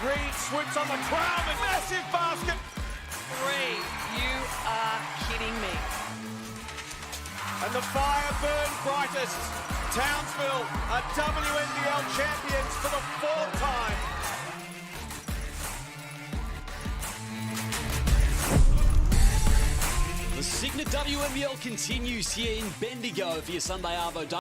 Green swoops on the crown and massive basket. 3. You are kidding me. And the fire burned brightest. Townsville are WNBL champions for the 4th time. The Cygnett WNBL continues here in Bendigo for your Sunday Arvo.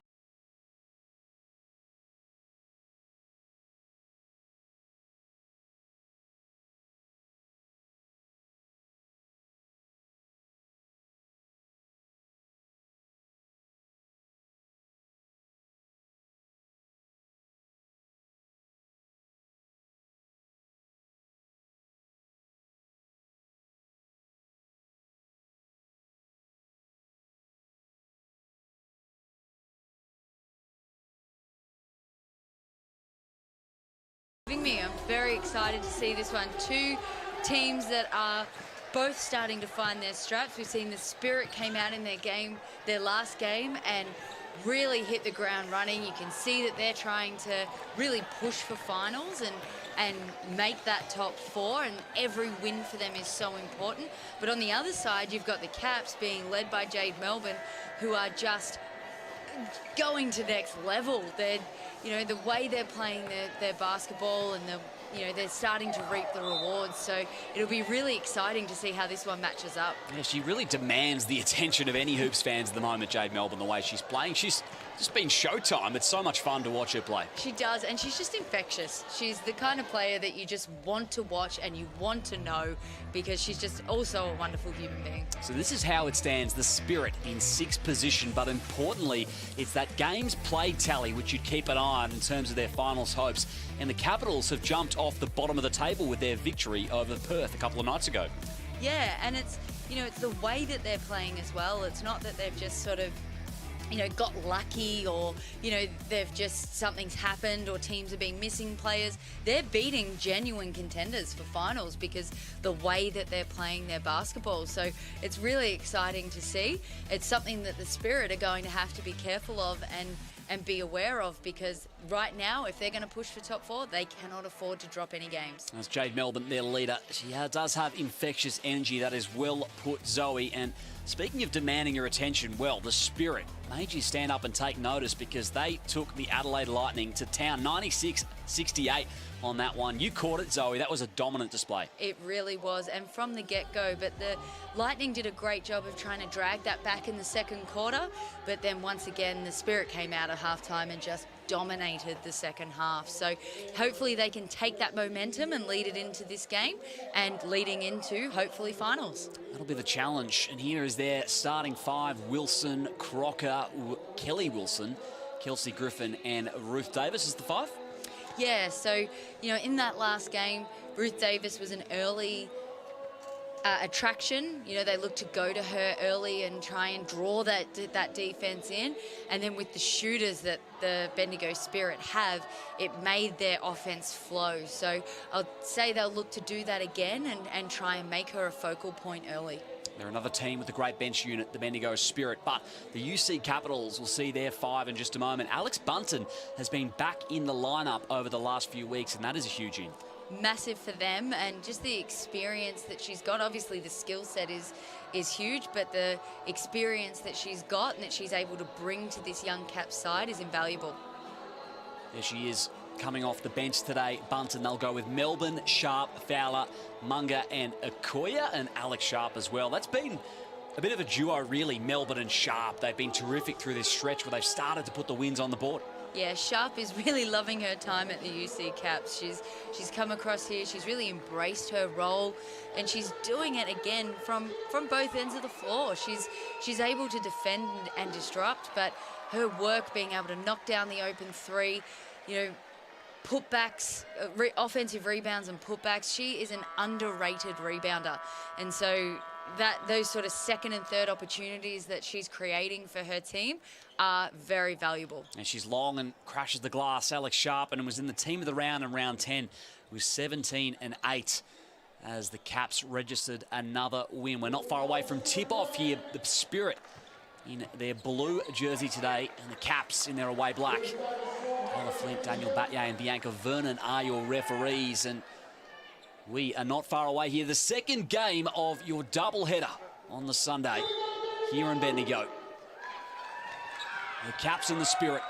I'm very excited to see this one. Two teams that are both starting to find their straps. We've seen the Spirit came out in their last game, and really hit the ground running. You can see that they're trying to really push for finals and make that top 4, and every win for them is so important. But on the other side, you've got the Caps being led by Jade Melbourne, who are just going to the next level. They're, you know, the way they're playing their basketball, and they're starting to reap the rewards. So it'll be really exciting to see how this one matches up. Yeah, she really demands the attention of any Hoops fans at the moment, Jade Melbourne, the way she's playing. She's just been showtime. It's so much fun to watch her play. She does, and she's just infectious. She's the kind of player that you just want to watch and you want to know, because she's just also a wonderful human being. So this is how it stands. The Spirit in 6th position, but importantly, it's that games played tally which you'd keep an eye on in terms of their finals hopes. And the Capitals have jumped off the bottom of the table with their victory over Perth a couple of nights ago. Yeah, and it's, it's the way that they're playing as well. It's not that they've just sort of got lucky, or, they've just, something's happened, or teams have been missing players. They're beating genuine contenders for finals because the way that they're playing their basketball. So it's really exciting to see. It's something that the Spirit are going to have to be careful of and be aware of, because right now, if they're going to push for top 4, they cannot afford to drop any games. That's Jade Melbourne, their leader. She does have infectious energy. That is well put, Zoe. And speaking of demanding your attention, well, the Spirit made you stand up and take notice, because they took the Adelaide Lightning to town, 96-68 on that one. You caught it, Zoe. That was a dominant display. It really was, and from the get-go. But the Lightning did a great job of trying to drag that back in the second quarter. But then once again, the Spirit came out at halftime and just dominated the second half. So hopefully they can take that momentum and lead it into this game, and leading into, hopefully, finals. That'll be the challenge. And here is their starting 5. Wilson, Crocker, Kelly Wilson, Kelsey Griffin and Ruth Davis is the 5. Yeah, so, in that last game, Ruth Davis was an early attraction. They looked to go to her early and try and draw that defense in. And then with the shooters that the Bendigo Spirit have, it made their offense flow. So I'll say they'll look to do that again and try and make her a focal point early. They're another team with a great bench unit, the Bendigo Spirit, but the UC Capitals will see their 5 in just a moment. Alex Bunton has been back in the lineup over the last few weeks, and that is a huge in. Massive for them, and just the experience that she's got. Obviously the skill set is huge, but the experience that she's got and that she's able to bring to this young Cap side is invaluable. There she is, coming off the bench today. Bunton, they'll go with Melbourne, Sharp, Fowler, Munger and Okoye, and Alex Sharp as well. That's been a bit of a duo, really, Melbourne and Sharp. They've been terrific through this stretch where they've started to put the wins on the board. Yeah, Sharp is really loving her time at the UC Caps. She's come across here, she's really embraced her role, and she's doing it again from both ends of the floor. She's able to defend and disrupt, but her work being able to knock down the open 3, putbacks, offensive rebounds and putbacks. She is an underrated rebounder, and so those sort of second and third opportunities that she's creating for her team are very valuable. And she's long and crashes the glass. Alex Sharp, and was in the team of the round in round 10 with 17 and 8 as the Caps registered another win. We're not far away from tip-off here. The Spirit in their blue jersey today, and the Caps in their away black. Ella Flint, Daniel Batye and Bianca Vernon are your referees, and We are not far away here. The second game of your doubleheader on the Sunday here in Bendigo. The Caps in the Spirit,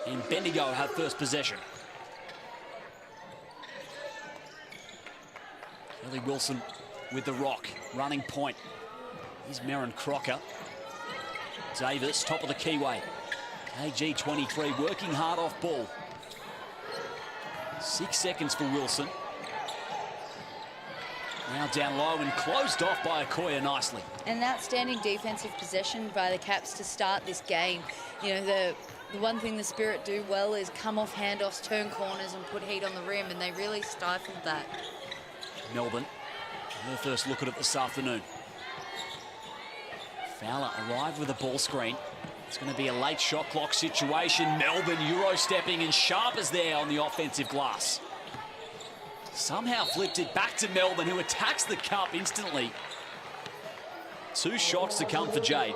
and Bendigo have first possession. Kelly Wilson with the rock, running point. Here's Merrin Crocker. Davis, top of the keyway. KG23 working hard off ball. 6 seconds for Wilson. Now down low and closed off by Okoye nicely. An outstanding defensive possession by the Caps to start this game. You know, the one thing the Spirit do well is come off handoffs, turn corners and put heat on the rim, and they really stifled that. Melbourne, their first look at it this afternoon. Fowler arrived with a ball screen. It's going to be a late shot clock situation. Melbourne Euro-stepping, and Sharp is there on the offensive glass. Somehow flipped it back to Melbourne, who attacks the cup instantly. 2 shots to come for Jade.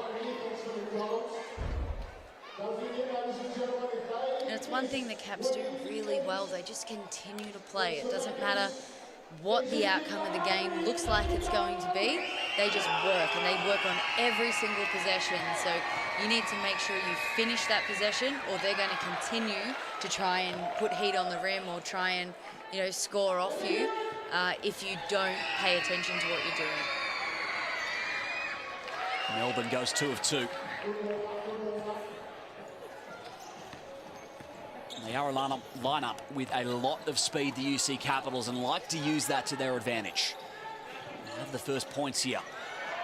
And it's one thing the Caps do really well. They just continue to play. It doesn't matter what the outcome of the game looks like it's going to be. They just work, and they work on every single possession. So you need to make sure you finish that possession, or they're going to continue to try and put heat on the rim or try and, you know, score off you if you don't pay attention to what you're doing. Melbourne goes 2 of 2. They are a lineup with a lot of speed, the UC Capitals, and like to use that to their advantage. They have the first points here.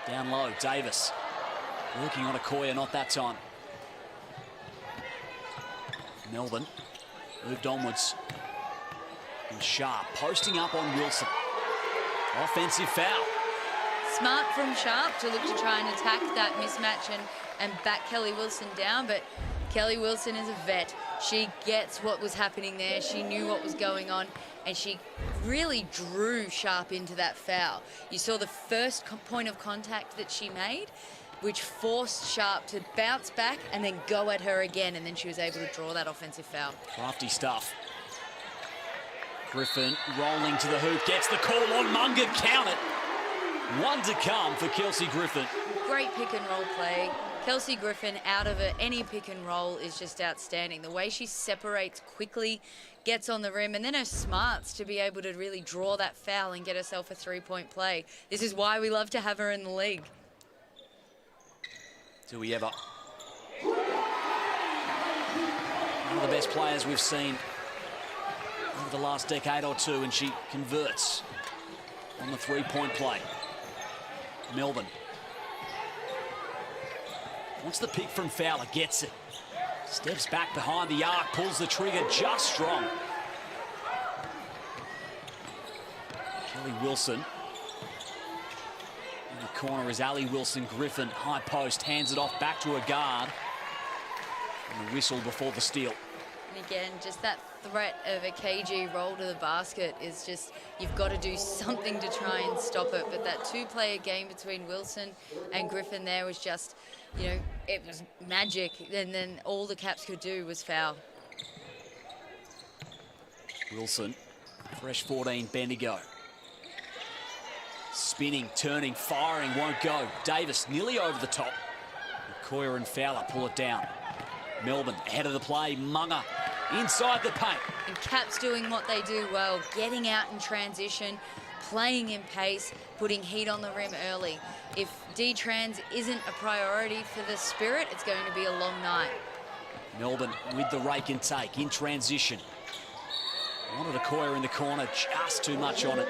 Down low, Davis working on Okoye, not that time. Melbourne moved onwards. And Sharp posting up on Wilson. Offensive foul. Smart from Sharp to look to try and attack that mismatch and back Kelly Wilson down, but Kelly Wilson is a vet. She gets what was happening there. She knew what was going on, and she really drew Sharp into that foul. You saw the first point of contact that she made, which forced Sharp to bounce back and then go at her again, and then she was able to draw that offensive foul. Crafty stuff. Griffin rolling to the hoop, gets the call on Mungan, count it. 1 to come for Kelsey Griffin. Great pick and roll play. Kelsey Griffin out of any pick and roll is just outstanding. The way she separates quickly, gets on the rim, and then her smarts to be able to really draw that foul and get herself a 3-point play. This is why we love to have her in the league. Do we ever? One of the best players we've seen over the last decade or two, and she converts on the 3-point play. Melbourne wants the pick from Fowler, gets it. Steps back behind the arc, pulls the trigger just strong. Kelly Wilson. In the corner is Ali Wilson. Griffin, high post, hands it off back to a guard. And a whistle before the steal. And again, just that threat of a KG roll to the basket is just, you've got to do something to try and stop it. But that 2-player game between Wilson and Griffin there was just, you know, it was magic. And then all the Caps could do was foul. Wilson, fresh 14, Bendigo. Spinning, turning, firing, won't go. Davis nearly over the top. Okoye and Fowler pull it down. Melbourne ahead of the play. Munga inside the paint. And Caps doing what they do well, getting out in transition, playing in pace, putting heat on the rim early. If D-Trans isn't a priority for the Spirit, it's going to be a long night. Melbourne with the rake and take in transition. Wanted Okoye in the corner, just too much on it.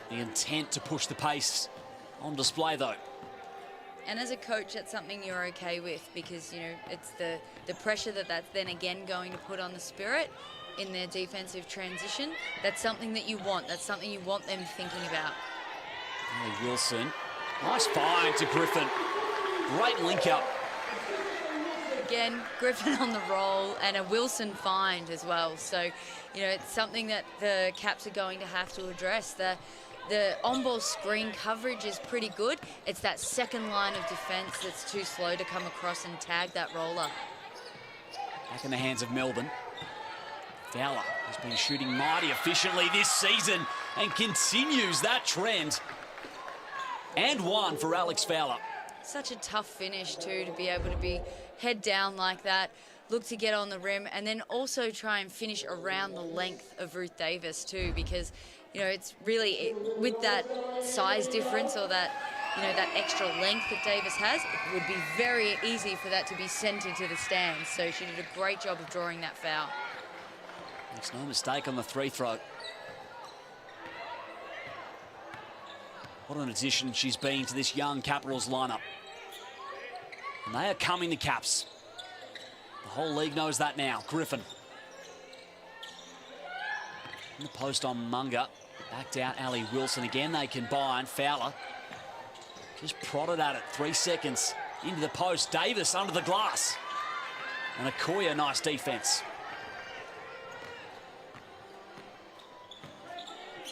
The intent to push the pace on display, though. And as a coach, that's something you're okay with, because, you know, it's the pressure that's then again going to put on the Spirit in their defensive transition. That's something that you want. That's something you want them thinking about. Ali Wilson, nice find to Griffin. Great link up. Again, Griffin on the roll and a Wilson find as well. So, you know, it's something that the Caps are going to have to address. The on-ball screen coverage is pretty good. It's that second line of defence that's too slow to come across and tag that roller. Back in the hands of Melbourne. Fowler has been shooting mighty efficiently this season and continues that trend. And one for Alex Fowler. Such a tough finish too, to be able to be head down like that, look to get on the rim, and then also try and finish around the length of Ruth Davis too, because, you know, it's really, with that size difference or that, you know, that extra length that Davis has, it would be very easy for that to be sent into the stands. So she did a great job of drawing that foul. Makes no mistake on the free throw. What an addition she's been to this young Capitals lineup. And they are coming to Caps. The whole league knows that now. Griffin. In the post on Munga. Backed out Ali Wilson again. They combine. Fowler just prodded at it. 3 seconds into the post. Davis under the glass. And Okoye, nice defense.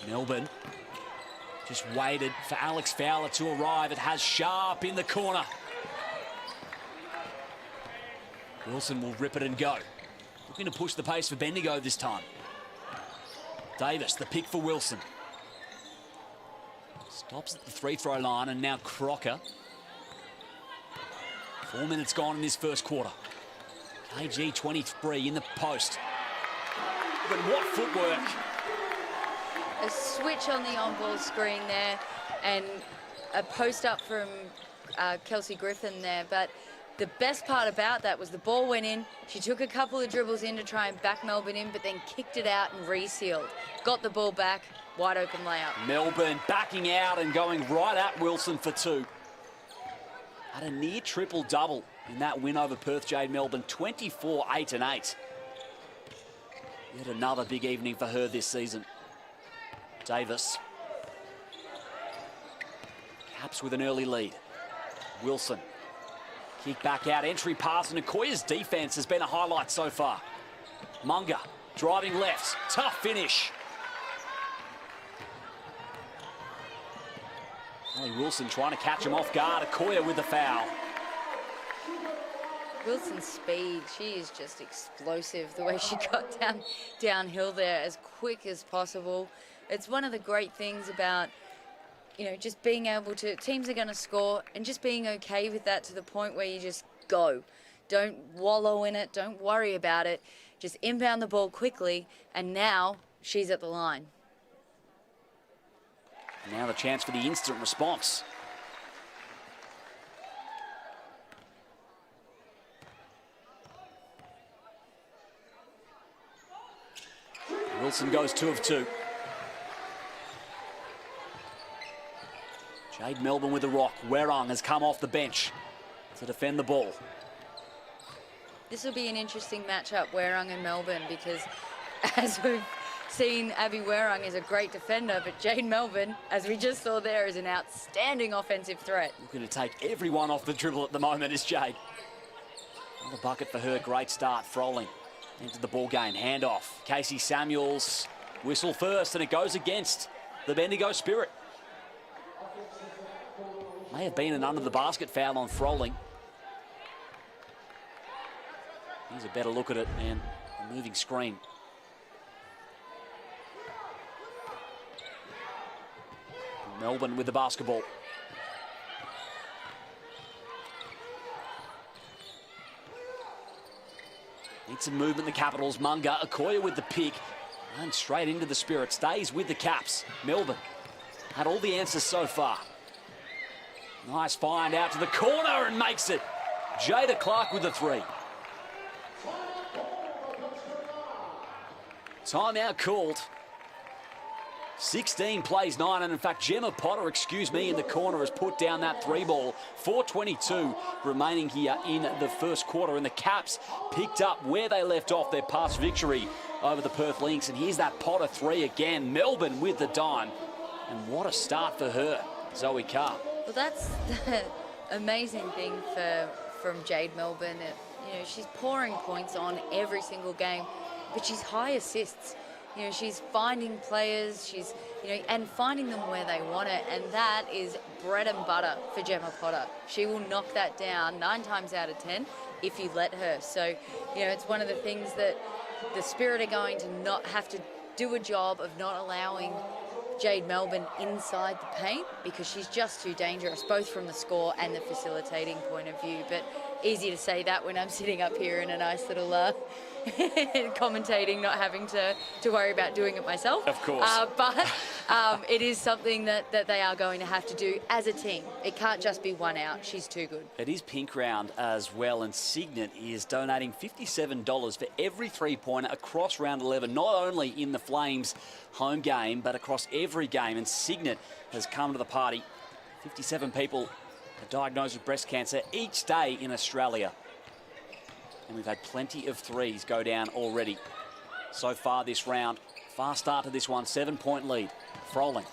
Melbourne just waited for Alex Fowler to arrive. It has Sharp in the corner. Wilson will rip it and go. Looking to push the pace for Bendigo this time. Davis, the pick for Wilson. Stops at the free-throw line, and now Crocker. 4 minutes gone in this first quarter. KG 23 in the post. But what footwork. A switch on the on-ball screen there, and a post-up from Kelsey Griffin there. But the best part about that was the ball went in. She took a couple of dribbles in to try and back Melbourne in, but then kicked it out and resealed. Got the ball back, wide open layup. Melbourne backing out and going right at Wilson for 2. Had a near triple-double in that win over Perth Jade Melbourne, 24, 8 and 8. Yet another big evening for her this season. Davis. Caps with an early lead. Wilson. Kick back out, entry pass, and Okoye's defense has been a highlight so far. Munga driving left, tough finish. Ali Wilson trying to catch him off guard. Okoye with the foul. Wilson's speed, she is just explosive. The way she got downhill there as quick as possible. It's one of the great things about, you know, just being able to, teams are going to score and just being okay with that to the point where you just go. Don't wallow in it. Don't worry about it. Just inbound the ball quickly, and now she's at the line. Now the chance for the instant response. Wilson goes 2 of 2. Jade Melbourne with the rock. Werung has come off the bench to defend the ball. This will be an interesting matchup, Werung and Melbourne, because as we've seen, Abby Werung is a great defender, but Jade Melbourne, as we just saw there, is an outstanding offensive threat. Looking to take everyone off the dribble at the moment is Jade. Another bucket for her. Great start. Froling into the ball game. Handoff. Casey Samuels. Whistle first, and it goes against the Bendigo Spirit. May have been an under the basket foul on Froling. Here's a better look at it, and a moving screen. Melbourne with the basketball. Need some movement, the Capitals. Munga, Okoye with the pick. And straight into the Spirit. Stays with the Caps. Melbourne had all the answers so far. Nice find out to the corner and makes it. Jada Clark with the 3. Timeout called. 16 plays 9, and in fact Gemma Potter, in the corner has put down that 3 ball. 4:22 remaining here in the first quarter, and the Caps picked up where they left off their past victory over the Perth Lynx. And here's that Potter 3 again. Melbourne with the dime, and what a start for her, Zoe Carr. Well, that's the amazing thing from Jade Melbourne. You know, she's pouring points on every single game, but she's high assists. You know, she's finding players, she's, you know, and finding them where they want it, and that is bread and butter for Gemma Potter. She will knock that down 9 times out of 10 if you let her. So, you know, it's one of the things that the Spirit are going to not have to do a job of not allowing Jade Melbourne inside the paint because she's just too dangerous, both from the score and the facilitating point of view. But easy to say that when I'm sitting up here in a nice little commentating, not having to worry about doing it myself. Of course. But it is something that they are going to have to do as a team. It can't just be one out. She's too good. It is pink round as well, and Cygnett is donating $57 for every three-pointer across round 11, not only in the Flames home game, but across every game. And Cygnett has come to the party. 57 people are diagnosed with breast cancer each day in Australia. And we've had plenty of threes go down already so far this round. Fast start to this one, 7-point lead. Froling.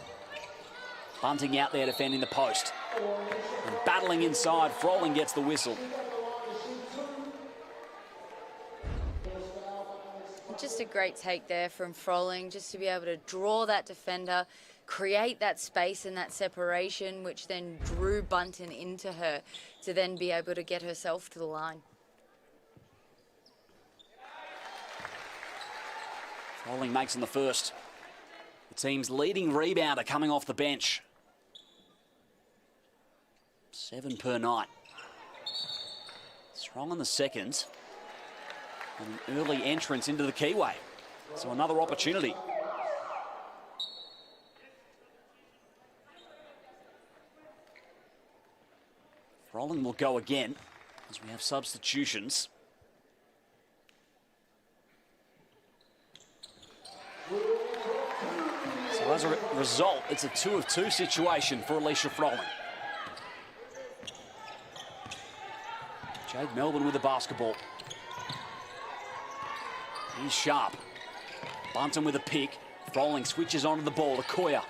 Bunting out there defending the post. And battling inside, Froling gets the whistle. Just a great take there from Froling, just to be able to draw that defender, create that space and that separation, which then drew Bunton into her to then be able to get herself to the line. Froling makes on the first. The team's leading rebounder coming off the bench. 7 per night. Strong on the second. And an early entrance into the keyway. So another opportunity. Froling will go again as we have substitutions. So as a result, it's a 2-of-2 situation for Alicia Froling. Jade Melbourne with the basketball. He's sharp. Bunton with a pick. Froling switches onto the ball. Okoye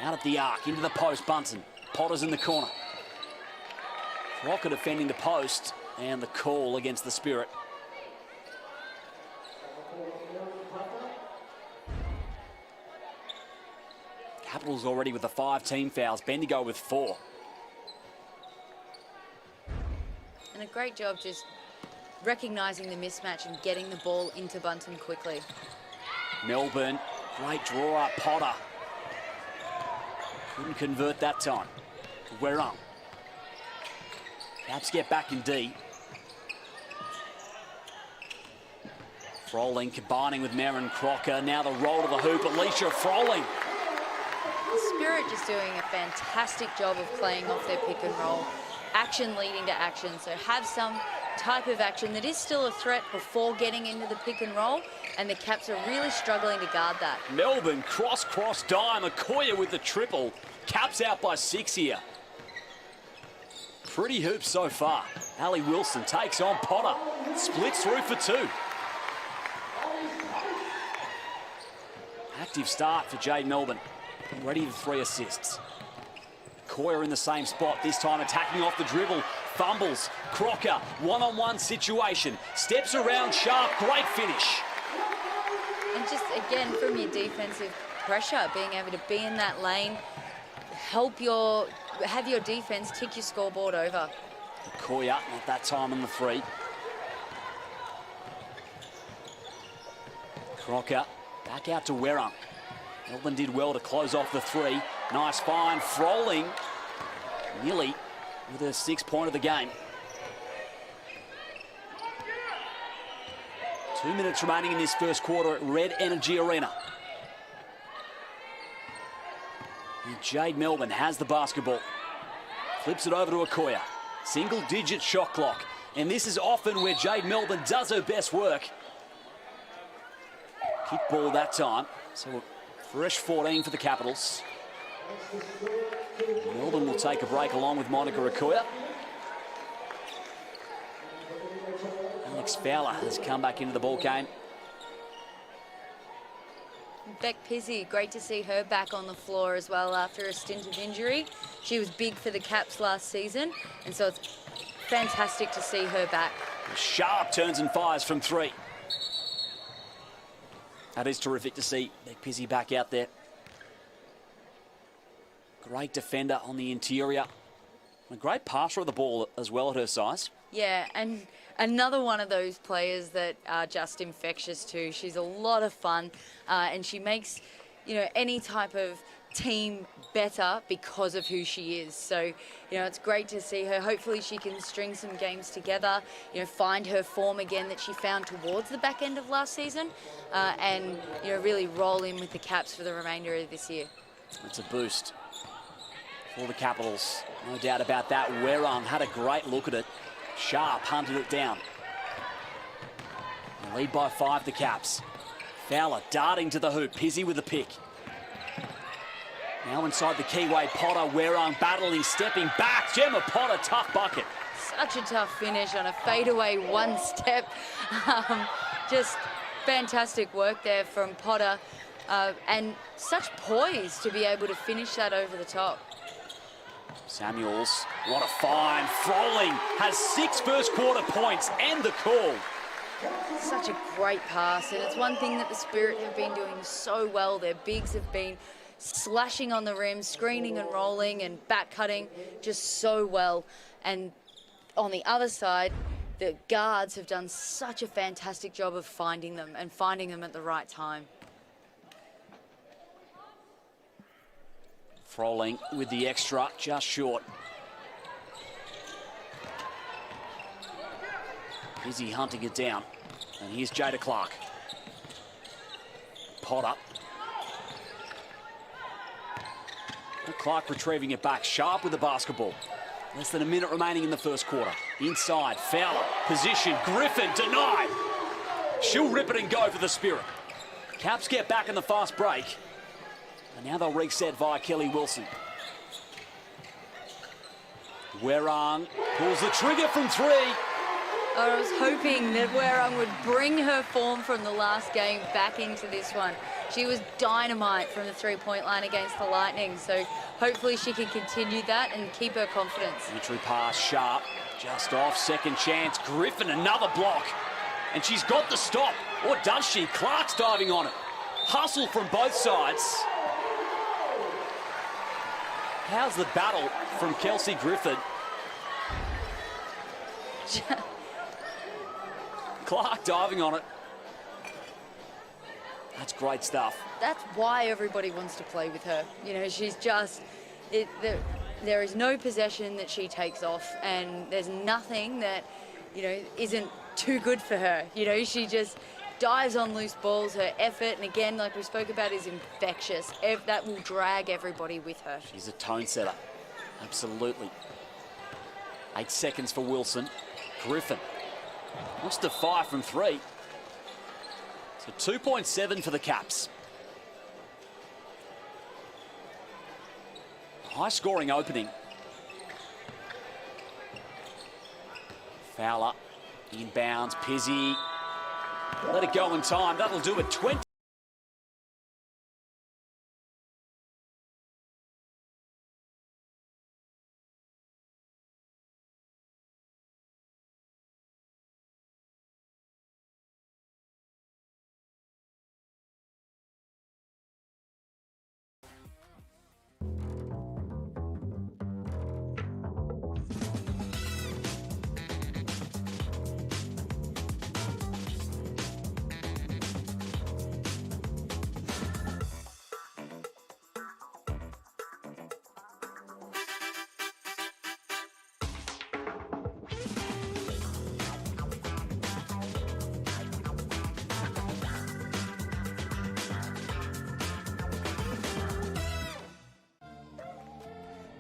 out at the arc, into the post. Bunton. Potter's in the corner. Crocker defending the post, and the call against the Spirit. Capitals already with the 5 team fouls. Bendigo with 4. And a great job just recognising the mismatch and getting the ball into Bunton quickly. Melbourne, great draw up. Potter couldn't convert that time. Werung. Caps get back in D. Froling combining with Merrin Crocker. Now the roll to the hoop. Alicia Froling. The Spirit just doing a fantastic job of playing off their pick and roll. Action leading to action. So have some type of action that is still a threat before getting into the pick and roll, and the Caps are really struggling to guard that. Melbourne cross dime. Okoye with the triple. Caps out by 6 here. Pretty hoops so far. Ali Wilson takes on Potter. Splits through for 2. Active start for Jade Melbourne. Ready for 3 assists. Okoye in the same spot, this time attacking off the dribble. Fumbles. Crocker, one-on-one situation. Steps around sharp. Great finish. And just, again, from your defensive pressure, being able to be in that lane, have your defense tick your scoreboard over. Okoye, not that time on the 3. Crocker, back out to Werung. Melbourne did well to close off the 3. Nice find. Froling, nearly with her 6th point of the game. 2 minutes remaining in this first quarter at Red Energy Arena. And Jade Melbourne has the basketball. Flips it over to Okoye. Single-digit shot clock. And this is often where Jade Melbourne does her best work. Kick ball that time. So a fresh 14 for the Capitals. Melbourne will take a break along with Monica Okoye. Alex Fowler has come back into the ball game. Beck Pizzi, great to see her back on the floor as well after a stint of injury. She was big for the Caps last season, and so it's fantastic to see her back. Sharp turns and fires from 3. That is terrific to see Beck Pizzi back out there. Great defender on the interior. A great passer of the ball as well at her size. Yeah, and another one of those players that are just infectious too. She's a lot of fun, and she makes, any type of team better because of who she is. So, it's great to see her. Hopefully she can string some games together, find her form again that she found towards the back end of last season, and, really roll in with the Caps for the remainder of this year. It's a boost for the Capitals. No doubt about that. Werung had a great look at it. Sharp hunted it down. They lead by 5, the Caps. Fowler darting to the hoop. Pizzi with the pick. Now inside the keyway, Potter, Werung battling, stepping back. Gemma Potter, tough bucket. Such a tough finish on a fadeaway one step. Just fantastic work there from Potter. And such poise to be able to finish that over the top. Samuels, what a find. Froling has 6 first quarter points and the call. Such a great pass, and it's one thing that the Spirit have been doing so well. Their bigs have been slashing on the rim, screening and rolling and back cutting just so well. And on the other side, the guards have done such a fantastic job of finding them and finding them at the right time. Froling with the extra, just short. Pizzi hunting it down. And here's Jada Clark. Potter. And Clark retrieving it back. Sharp with the basketball. Less than a minute remaining in the first quarter. Inside, Fowler, position, Griffin denied. She'll rip it and go for the Spirit. Caps get back in the fast break. And now they'll reset via Kelly Wilson. Werung pulls the trigger from 3. I was hoping that Werung would bring her form from the last game back into this one. She was dynamite from the three-point line against the Lightning, so hopefully she can continue that and keep her confidence. Entry pass, Sharp, just off, second chance. Griffin, another block. And she's got the stop. Or does she? Clark's diving on it. Hustle from both sides. How's the battle from Kelsey Griffin? Clark diving on it. That's great stuff. That's why everybody wants to play with her. She's just... there is no possession that she takes off, and there's nothing that, isn't too good for her. She just dives on loose balls. Her effort, and again, like we spoke about, is infectious. That will drag everybody with her. She's a tone setter. Absolutely. 8 seconds for Wilson. Griffin wants to fire from 3. So 2.7 for the Caps. High-scoring opening. Fowler, inbounds, Pizzi. Let it go in time. That'll do it. 20.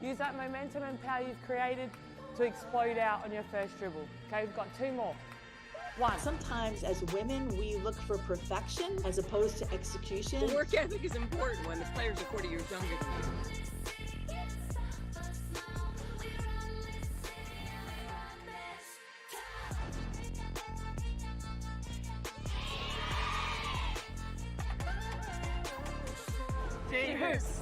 Use that momentum and power you've created to explode out on your first dribble. Okay, we've got 2 more. 1. Sometimes as women, we look for perfection as opposed to execution. The work ethic is important when the players are 40 years younger than you. Cheers.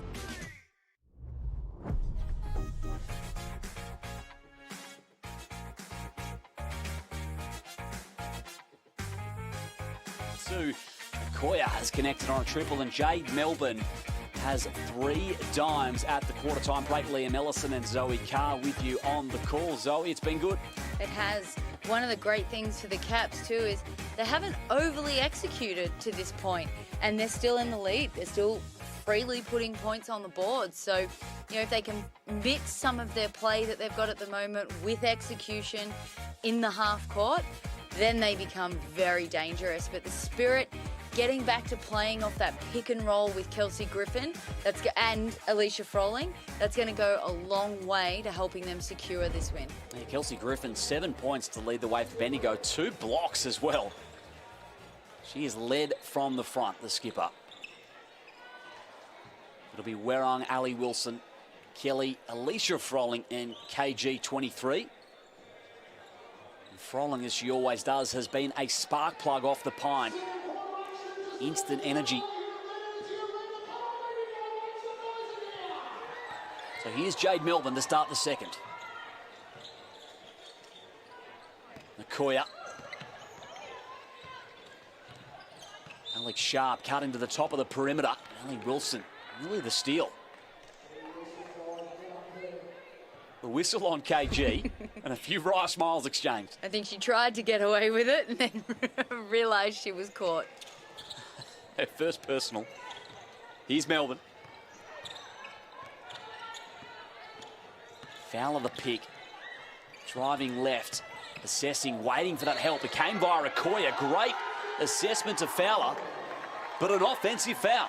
Koya has connected on a triple, and Jade Melbourne has 3 dimes at the quarter-time break. Liam Ellison and Zoe Carr with you on the call. Zoe, it's been good. It has. one of the great things for the Caps too is they haven't overly executed to this point, and they're still in the lead. They're still freely putting points on the board. So, you know, if they can mix some of their play that they've got at the moment with execution in the half court, then they become very dangerous. But the Spirit getting back to playing off that pick and roll with Kelsey Griffin and Alicia Froling, that's going to go a long way to helping them secure this win. Yeah, Kelsey Griffin, 7 points to lead the way for Bendigo, 2 blocks as well. She is led from the front, the skipper. It'll be Werrong, Ali Wilson, Kelly, Alicia Froling and KG23. Froling, as she always does, has been a spark plug off the pine. Instant energy. So here's Jade Melbourne to start the second. Nakoya. Alex Sharp cutting to the top of the perimeter. Ali Wilson, really the steal. The whistle on KG and a few wry smiles exchanged. I think she tried to get away with it and then realised she was caught. Her first personal. Here's Melbourne. Fowler the pick. Driving left. Assessing, waiting for that help. It came via Okoye. Great assessment to Fowler, but an offensive foul.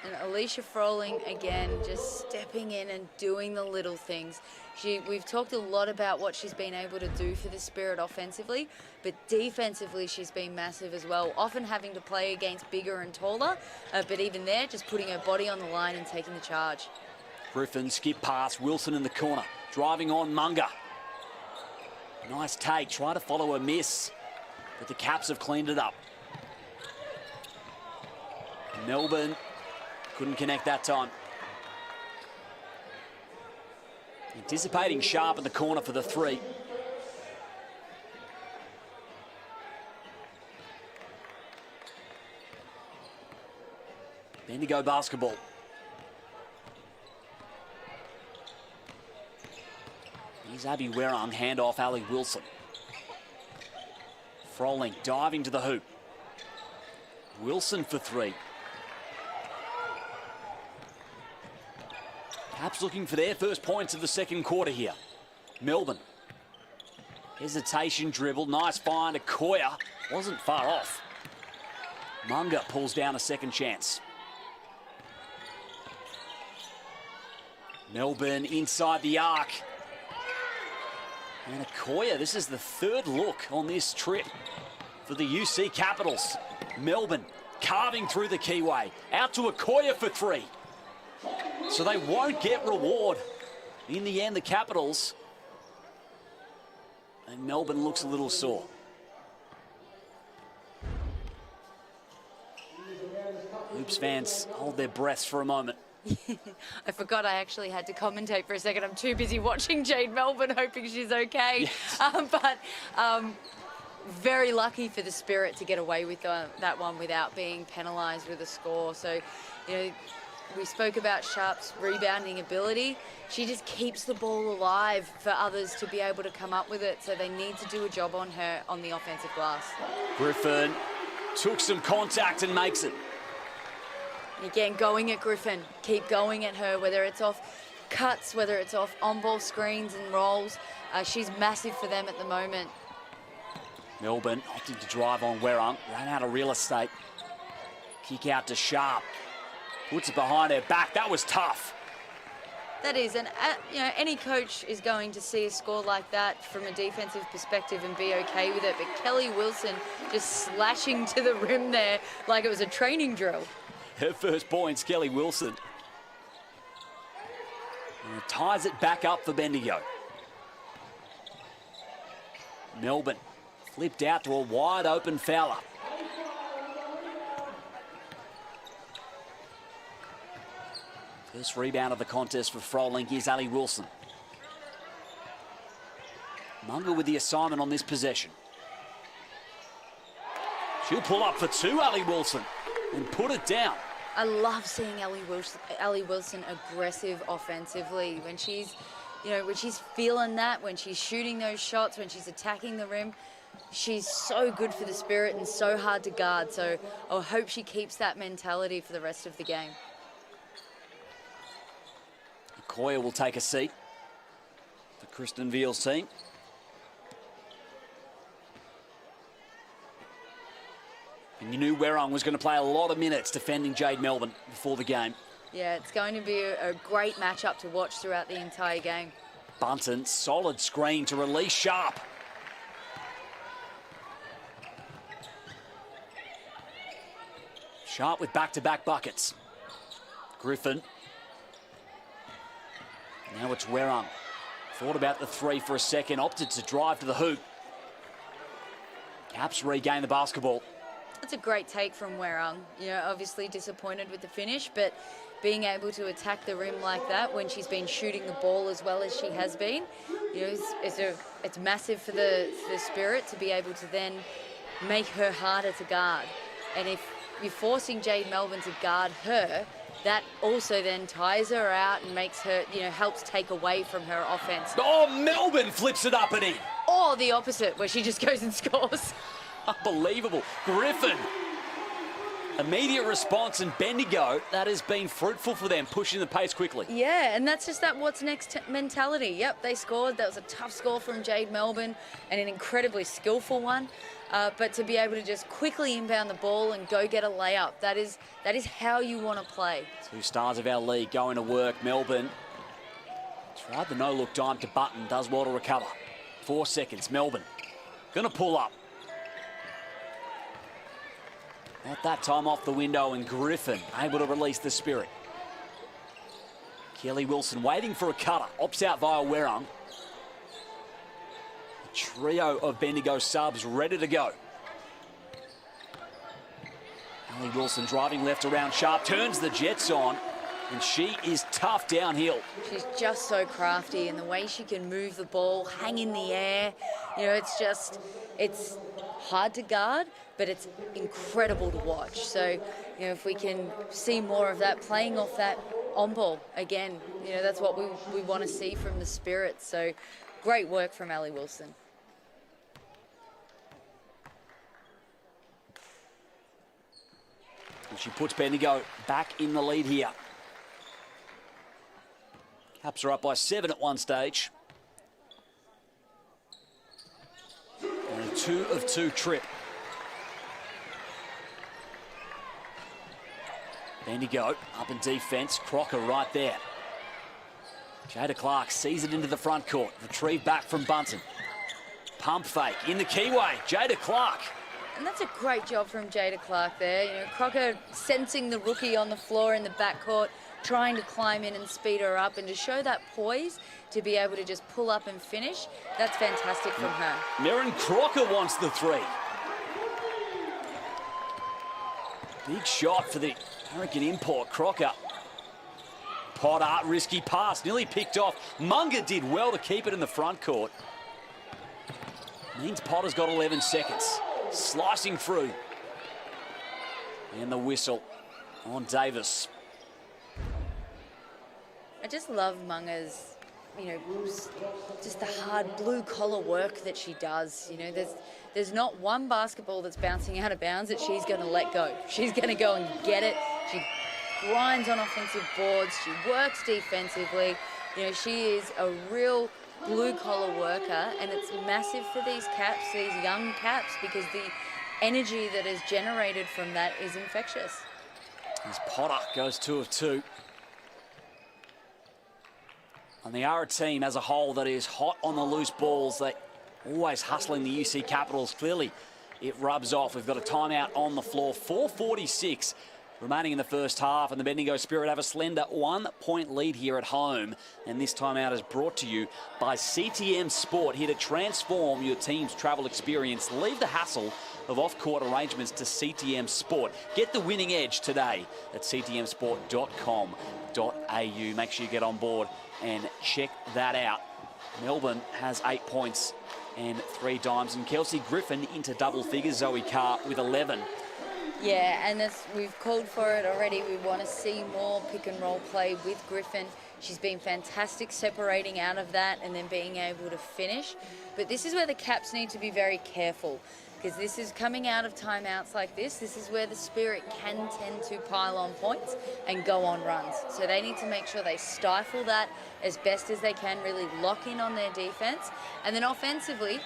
And Alicia Froling, again, just stepping in and doing the little things. We've talked a lot about what she's been able to do for the Spirit offensively, but defensively she's been massive as well, often having to play against bigger and taller, but even there, just putting her body on the line and taking the charge. Griffin, skip pass, Wilson in the corner, driving on Munga. Nice take, try to follow a miss, but the Caps have cleaned it up. Melbourne couldn't connect that time. Anticipating Sharp in the corner for the three. Bendigo basketball. Here's Abby Werrong, handoff Ali Wilson. Froling diving to the hoop. Wilson for three. Caps looking for their first points of the second quarter here. Melbourne. Hesitation dribble. Nice find. Okoye wasn't far off. Munga pulls down a second chance. Melbourne inside the arc. And Okoye, this is the third look on this trip for the UC Capitals. Melbourne carving through the keyway. Out to Okoye for three. So they won't get reward. In the end, the Capitals. And Melbourne looks a little sore. Hoops fans hold their breaths for a moment. I forgot I actually had to commentate for a second. I'm too busy watching Jade Melbourne, hoping she's okay. Yes. Very lucky for the Spirit to get away with that one without being penalised with a score. So, you know, we spoke about Sharp's rebounding ability. She just keeps the ball alive for others to be able to come up with it. So they need to do a job on her on the offensive glass. Griffin took some contact and makes it. Again, going at Griffin, keep going at her, whether it's off cuts, whether it's off on-ball screens and rolls. She's massive for them at the moment. Melbourne opting to drive on Werrong, ran out of real estate. Kick out to Sharp, puts it behind her back. That was tough. That is, and you know, any coach is going to see a score like that from a defensive perspective and be okay with it. But Kelly Wilson just slashing to the rim there like it was a training drill. Her first points, Kelly Wilson. And ties it back up for Bendigo. Melbourne flipped out to a wide open Fowler. First rebound of the contest for Froling. Here's Ali Wilson. Munga with the assignment on this possession. She'll pull up for two, Ali Wilson, and put it down. I love seeing Ali Wilson aggressive offensively. When she's you know, when she's feeling that, when she's shooting those shots, when she's attacking the rim, she's so good for the Spirit and so hard to guard. So I hope she keeps that mentality for the rest of the game. Koya will take a seat for Kristen Veal's team. And you knew Werrong was going to play a lot of minutes defending Jade Melbourne before the game. Yeah, it's going to be a great matchup to watch throughout the entire game. Bunton, solid screen to release Sharp. Sharp with back-to-back buckets. Griffin. Now it's Werrong. Thought about the three for a second, opted to drive to the hoop. Caps regain the basketball. It's a great take from Werrong. You know, obviously disappointed with the finish, but being able to attack the rim like that when she's been shooting the ball as well as she has been, you know, it's massive for the Spirit to be able to then make her harder to guard. And if you're forcing Jade Melbourne to guard her, that also then tires her out and makes her, you know, helps take away from her offense. Oh, Melbourne flips it up and in. Or the opposite, where she just goes and scores. Unbelievable. Griffin. Immediate response, and Bendigo, that has been fruitful for them, pushing the pace quickly. Yeah, and that's just that what's next mentality. Yep, they scored. That was a tough score from Jade Melbourne and an incredibly skillful one. But to be able to just quickly inbound the ball and go get a layup, that is how you want to play. Two stars of our league going to work. Melbourne tried the no-look dime to Button, does well to recover. 4 seconds, Melbourne going to pull up. Not that time off the window, and Griffin able to release the Spirit. Kelly Wilson waiting for a cutter, opts out via Werrong. A trio of Bendigo subs ready to go. Kelly Wilson driving left around Sharp, turns the Jets on, and she is tough downhill. She's just so crafty, and the way she can move the ball, hang in the air, you know, it's hard to guard, but it's incredible to watch. So, you know, if we can see more of that, playing off that on ball again, you know, that's what we want to see from the Spirit. So, great work from Allie Wilson. And she puts Bendigo back in the lead here. Caps are up by 7 at one stage. And a 2 of 2 trip. Bendigo up in defence. Crocker right there. Jada Clark sees it into the front court. Retrieved back from Bunton. Pump fake in the keyway. Jada Clark. And that's a great job from Jada Clark there. You know, Crocker sensing the rookie on the floor in the backcourt, trying to climb in and speed her up, and to show that poise to be able to just pull up and finish. That's fantastic from her. Merrin Crocker wants the three. Big shot for the American import, Crocker. Potter, risky pass, nearly picked off. Munger did well to keep it in the front court. Means Potter's got 11 seconds. Slicing through. And the whistle on Davis. I just love Munger's, you know, just the hard blue-collar work that she does. You know, there's not one basketball that's bouncing out of bounds that she's going to let go. She's going to go and get it. She grinds on offensive boards. She works defensively. You know, she is a real blue-collar worker, and it's massive for these Caps, these young Caps, because the energy that is generated from that is infectious. As Potter goes 2 of 2. And they are a team as a whole that is hot on the loose balls. They always hustling the UC Capitals. Clearly, it rubs off. We've got a timeout on the floor. 4:46 remaining in the first half, and the Bendigo Spirit have a slender 1-point lead here at home. And this timeout is brought to you by CTM Sport, here to transform your team's travel experience. Leave the hassle of off-court arrangements to CTM Sport. Get the winning edge today at ctmsport.com.au. Make sure you get on board and check that out. Melbourne has 8 points and 3 dimes, and Kelsey Griffin into double figures. Zoe Carr with 11. Yeah, and we've called for it already. We want to see more pick and roll play with Griffin. She's been fantastic separating out of that and then being able to finish. But this is where the Caps need to be very careful, because this is coming out of timeouts like this. This is where the Spirit can tend to pile on points and go on runs. So they need to make sure they stifle that as best as they can, really lock in on their defense. And then offensively,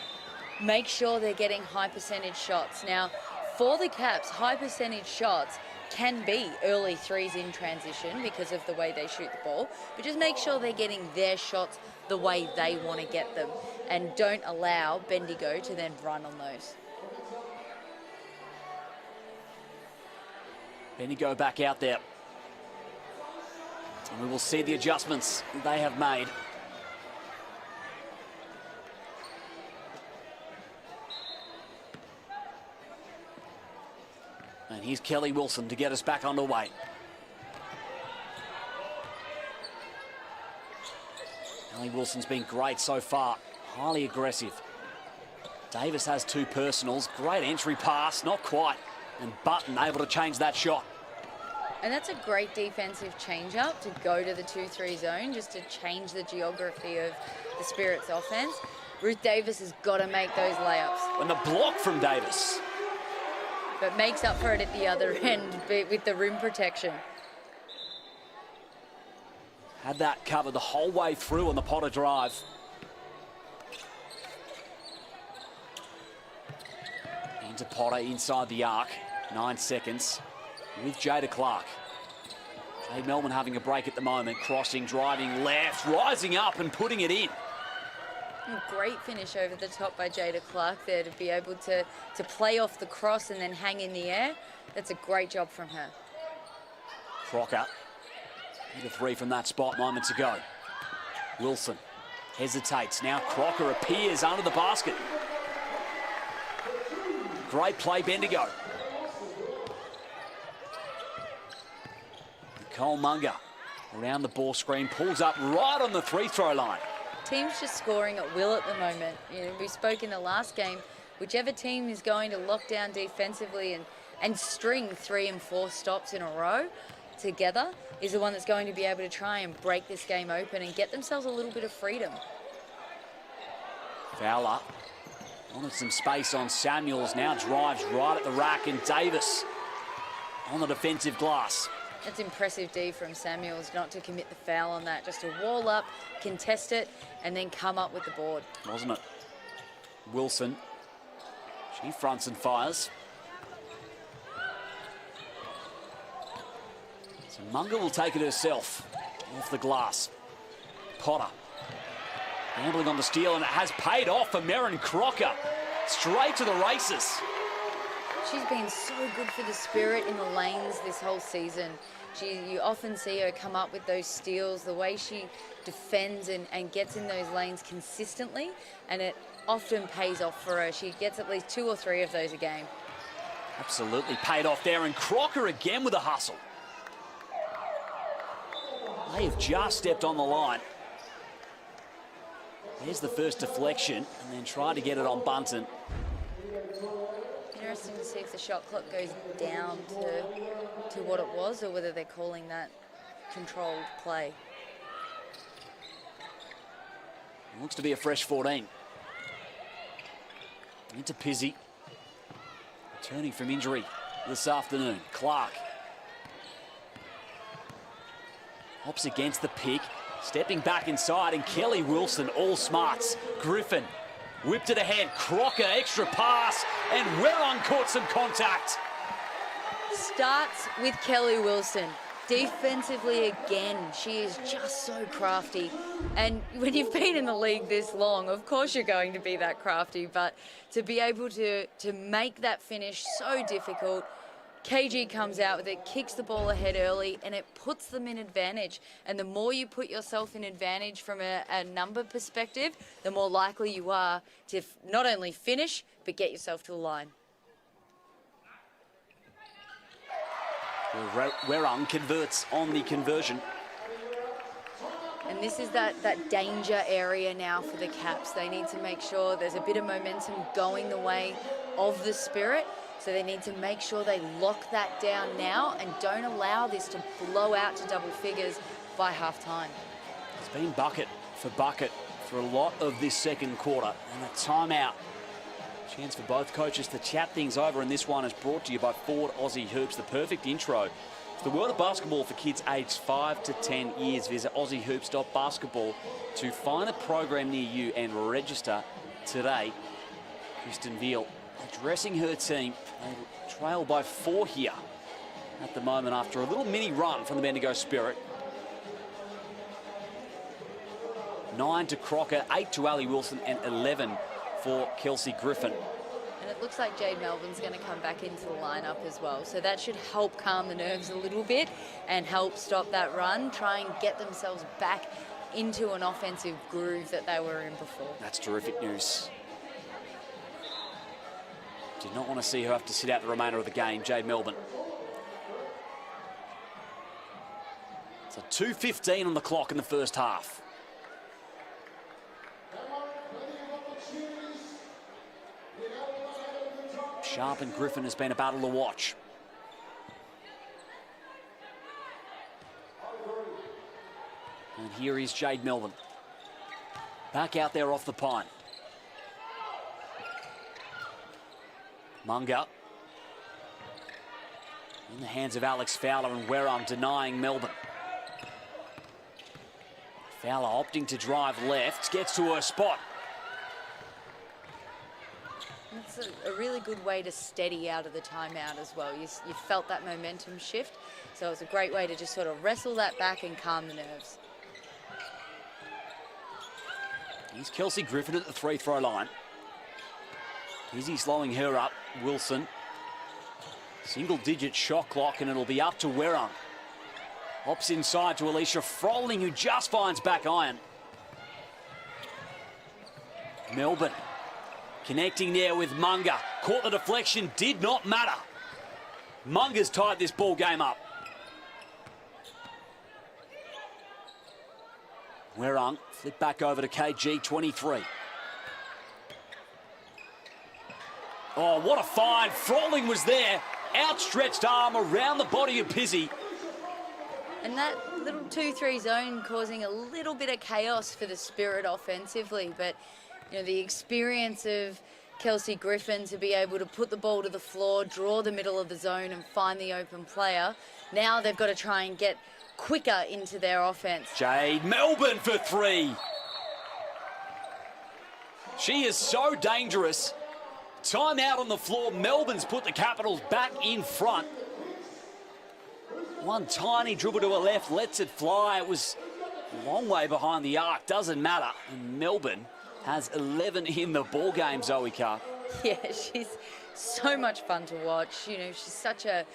make sure they're getting high percentage shots. Now, for the Caps, high percentage shots can be early threes in transition because of the way they shoot the ball, but just make sure they're getting their shots the way they want to get them, and don't allow Bendigo to then run on those. Bendigo back out there. And we will see the adjustments they have made. And here's Kelly Wilson to get us back underway. Kelly Wilson's been great so far, highly aggressive. Davis has 2 personals, great entry pass, not quite. And Button able to change that shot. And that's a great defensive change-up to go to the 2-3 zone, just to change the geography of the Spirit's offense. Ruth Davis has got to make those layups. And the block from Davis. But makes up for it at the other end with the rim protection. Had that covered the whole way through on the Potter drive. Into Potter inside the arc. 9 seconds with Jada Clark. Jade Melbourne having a break at the moment. Crossing, driving left, rising up and putting it in. Great finish over the top by Jada Clark there to be able to play off the cross and then hang in the air. That's a great job from her. Crocker hit a 3 from that spot moments ago. Wilson hesitates. Now Crocker appears under the basket. Great play, Bendigo. Nicole Munger around the ball screen, pulls up right on the free throw line. Team's just scoring at will at the moment. You know, we spoke in the last game, whichever team is going to lock down defensively and string 3 and 4 stops in a row together is the one that's going to be able to try and break this game open and get themselves a little bit of freedom. Fowler wanted some space on Samuels, now drives right at the rack, and Davis on the defensive glass. That's impressive D from Samuels, not to commit the foul on that, just to wall up, contest it, and then come up with the board. Wasn't it? Wilson, she fronts and fires. So Munger will take it herself off the glass. Potter gambling on the steal, and it has paid off for Merrin Crocker. Straight to the races. She's been so good for the Spirit in the lanes this whole season. You often see her come up with those steals, the way she defends and gets in those lanes consistently, and it often pays off for her. She gets at least 2 or 3 of those a game. Absolutely paid off there, and Crocker again with a hustle. They have just stepped on the line. There's the first deflection, and then try to get it on Bunton. Interesting to see if the shot clock goes down to what it was, or whether they're calling that controlled play. It looks to be a fresh 14. Into Pizzi. Returning from injury this afternoon. Clark. Hops against the pick. Stepping back inside, and Kelly Wilson, all smarts. Griffin whipped it ahead. Crocker, extra pass, and Werung caught some contact. Starts with Kelly Wilson. Defensively again, she is just so crafty. And when you've been in the league this long, of course you're going to be that crafty, but to be able to make that finish so difficult, KG comes out with it, kicks the ball ahead early, and it puts them in advantage. And the more you put yourself in advantage from a number perspective, the more likely you are to not only finish, but get yourself to the line. Werung converts on the conversion. And this is that danger area now for the Caps. They need to make sure there's a bit of momentum going the way of the Spirit. So they need to make sure they lock that down now and don't allow this to blow out to double figures by halftime. been bucket for a lot of this second quarter. And a timeout. Chance for both coaches to chat things over, and this one is brought to you by Ford Aussie Hoops, the perfect intro to the world of basketball for kids aged 5 to 10 years. Visit aussiehoops.basketball to find a program near you and register today. Kristen Veal addressing her team. They trail by 4 here at the moment after a little mini run from the Bendigo Spirit. 9 to Crocker, 8 to Ali Wilson, and 11 for Kelsey Griffin. And it looks like Jade Melbourne's going to come back into the lineup as well. So that should help calm the nerves a little bit and help stop that run, try and get themselves back into an offensive groove that they were in before. That's terrific news. Did not want to see her have to sit out the remainder of the game, Jade Melbourne. So 2:15 on the clock in the first half. Sharp and Griffin has been a battle to watch. And here is Jade Melbourne. Back out there off the pine. Munga. In the hands of Alex Fowler, and Werung denying Melbourne. Fowler opting to drive left, gets to her spot. It's a really good way to steady out of the timeout as well. You felt that momentum shift, so it's a great way to just sort of wrestle that back and calm the nerves. Here's Kelsey Griffin at the free-throw line. Izzy slowing her up. Wilson. Single-digit shot clock, and it'll be up to Werung. Hops inside to Alicia Froling, who just finds back iron. Melbourne connecting there with Munga. Caught the deflection, did not matter. Munga's tied this ball game up. Werung, flip back over to KG, 23. Oh, what a find. Froling was there. Outstretched arm around the body of Pizzi. And that little 2-3 zone causing a little bit of chaos for the Spirit offensively, but you know, the experience of Kelsey Griffin to be able to put the ball to the floor, draw the middle of the zone and find the open player. Now they've got to try and get quicker into their offense. Jade Melbourne for 3. She is so dangerous. Timeout on the floor. Melbourne's put the Capitals back in front. One tiny dribble to her left, lets it fly. It was a long way behind the arc, doesn't matter. And Melbourne has 11 in the ball game, Zoe Carr. Yeah, she's so much fun to watch. You know, she's such a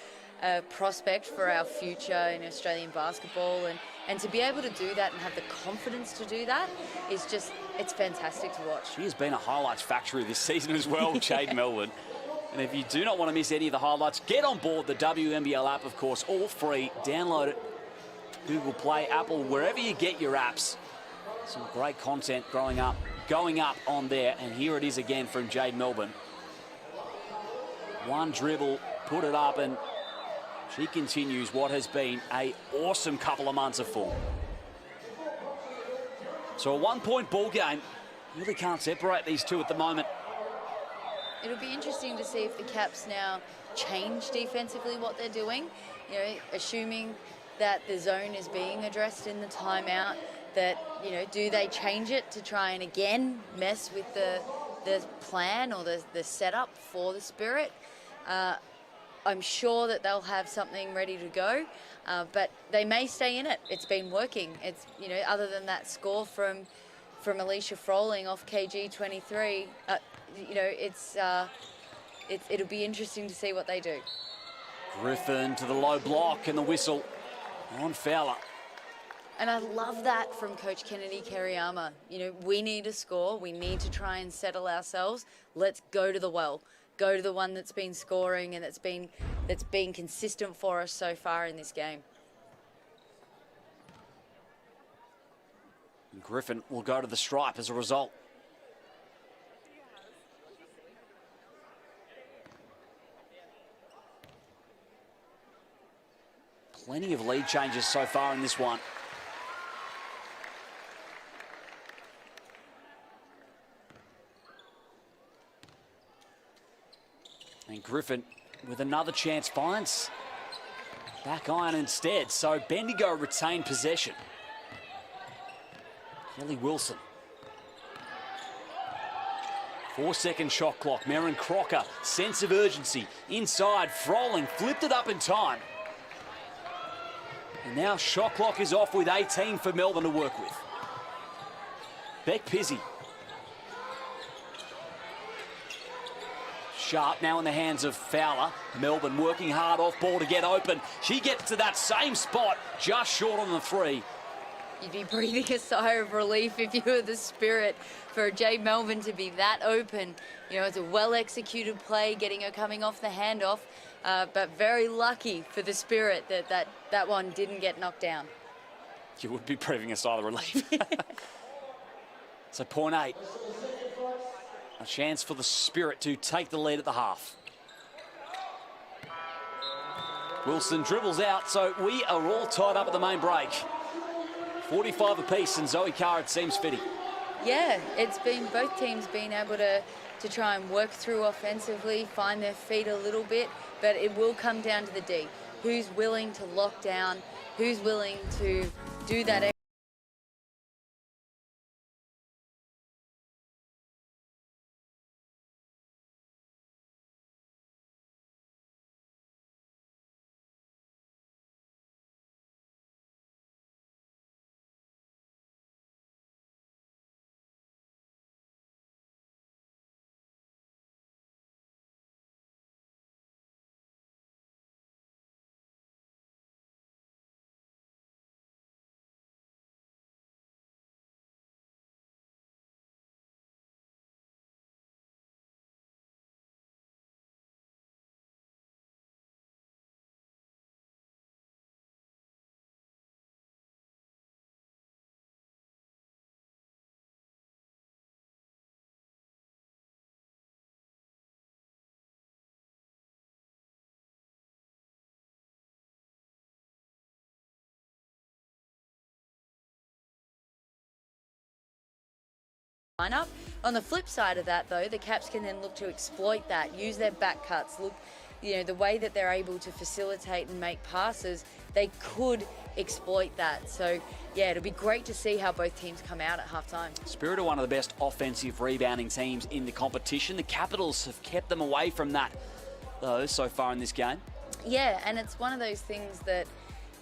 prospect for our future in Australian basketball, and to be able to do that and have the confidence to do that is just, it's fantastic to watch. She has been a highlights factory this season as well, Jade Melbourne. And if you do not want to miss any of the highlights, get on board the WNBL app, of course, all free. Download it, Google Play, Apple, wherever you get your apps. Some great content going up on there, and here it is again from Jade Melbourne. One dribble, put it up, and she continues what has been an awesome couple of months of form. So a one-point ball game. Really can't separate these two at the moment. It'll be interesting to see if the Caps now change defensively what they're doing. You know, assuming that the zone is being addressed in the timeout, that, you know, do they change it to try and again mess with the plan or the setup for the Spirit? I'm sure that they'll have something ready to go, but they may stay in it. It's been working. It's, you know, other than that score from Alicia Froling off KG 23, you know, it'll be interesting to see what they do. Griffin to the low block and the whistle on Fowler. And I love that from Coach Kennedy Kariyama. You know, we need a score. We need to try and settle ourselves. Let's go to the well. Go to the one that's been scoring and that's been consistent for us so far in this game. Griffin will go to the stripe as a result. Plenty of lead changes so far in this one. Griffin with another chance finds back iron instead. So Bendigo retained possession. Kelly Wilson. 4-second shot clock. Merrin Crocker, sense of urgency. Inside, Froling flipped it up in time. And now shot clock is off with 18 for Melbourne to work with. Beck Pizzi. Sharp now in the hands of Fowler. Melbourne working hard off ball to get open. She gets to that same spot, just short on the three. You'd be breathing a sigh of relief if you were the Spirit for Jade Melbourne to be that open. You know, it's a well-executed play, getting her coming off the handoff, but very lucky for the Spirit that one didn't get knocked down. You would be breathing a sigh of relief. So point 8. A chance for the Spirit to take the lead at the half. Wilson dribbles out, so we are all tied up at the main break. 45 apiece, and Zoe Carr, it seems fitting. Yeah, it's been both teams being able to try and work through offensively, find their feet a little bit, but it will come down to the D. Who's willing to lock down, who's willing to do that. Lineup. On the flip side of that, though, the Caps can then look to exploit that, use their back cuts, look, you know, the way that they're able to facilitate and make passes, they could exploit that. So, yeah, it'll be great to see how both teams come out at halftime. Spirit are one of the best offensive rebounding teams in the competition. The Capitals have kept them away from that, though, so far in this game. Yeah, and it's one of those things that,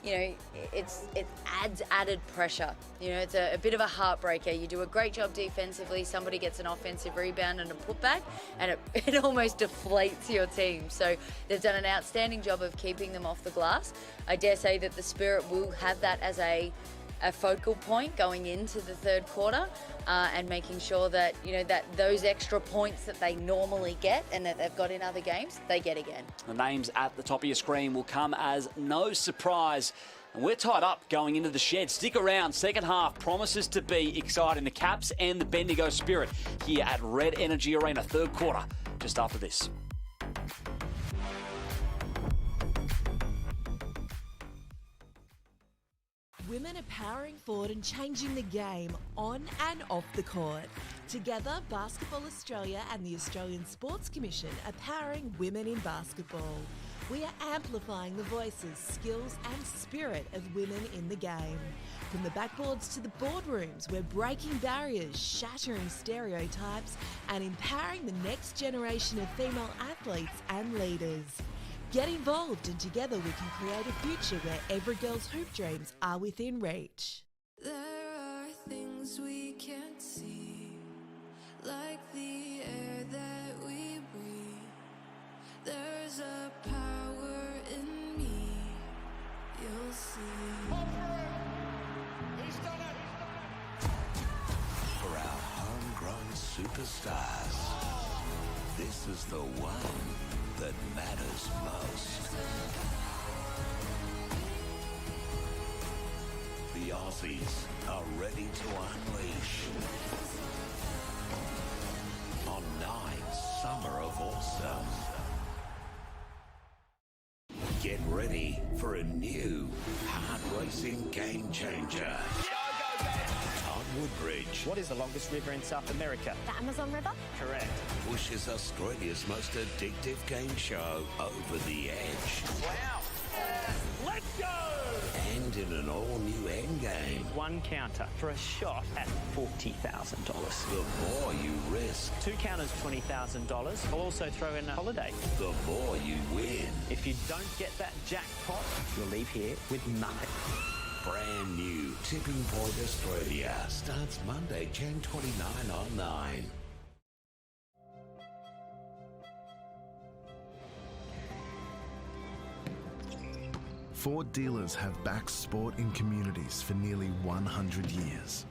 you know, it adds added pressure. You know, it's a bit of a heartbreaker. You do a great job defensively, somebody gets an offensive rebound and a putback, and it almost deflates your team. So they've done an outstanding job of keeping them off the glass. I dare say that the Spirit will have that as a focal point going into the third quarter, and making sure that, you know, that those extra points that they normally get and that they've got in other games, they get again. The names at the top of your screen will come as no surprise. And we're tied up going into the shed. Stick around. Second half promises to be exciting. The Caps and the Bendigo Spirit here at Red Energy Arena. Third quarter, just after this. Women are powering forward and changing the game on and off the court. Together, Basketball Australia and the Australian Sports Commission are powering women in basketball. We are amplifying the voices, skills and spirit of women in the game. From the backboards to the boardrooms, we're breaking barriers, shattering stereotypes and empowering the next generation of female athletes and leaders. Get involved and together we can create a future where every girl's hoop dreams are within reach. There are things we can't see, like the air that we breathe. There's a power in me, you'll see. He's done it! For our homegrown superstars, this is the one that matters most. The Aussies are ready to unleash on 9 Summer of Awesome. Get ready for a new, heart-racing game changer. On Woodbridge. What is the longest river in South America? The Amazon River? Correct. Pushes Australia's most addictive game show over the edge. Wow. Let's go! And in an all-new endgame. One counter for a shot at $40,000. The more you risk, 2 counters, $20,000. I'll also throw in a holiday. the more you win. If you don't get that jackpot, you'll leave here with nothing. Brand new Tipping Point Australia starts Monday, Jan 29 on 9. Ford dealers have backed sport in communities for nearly 100 years.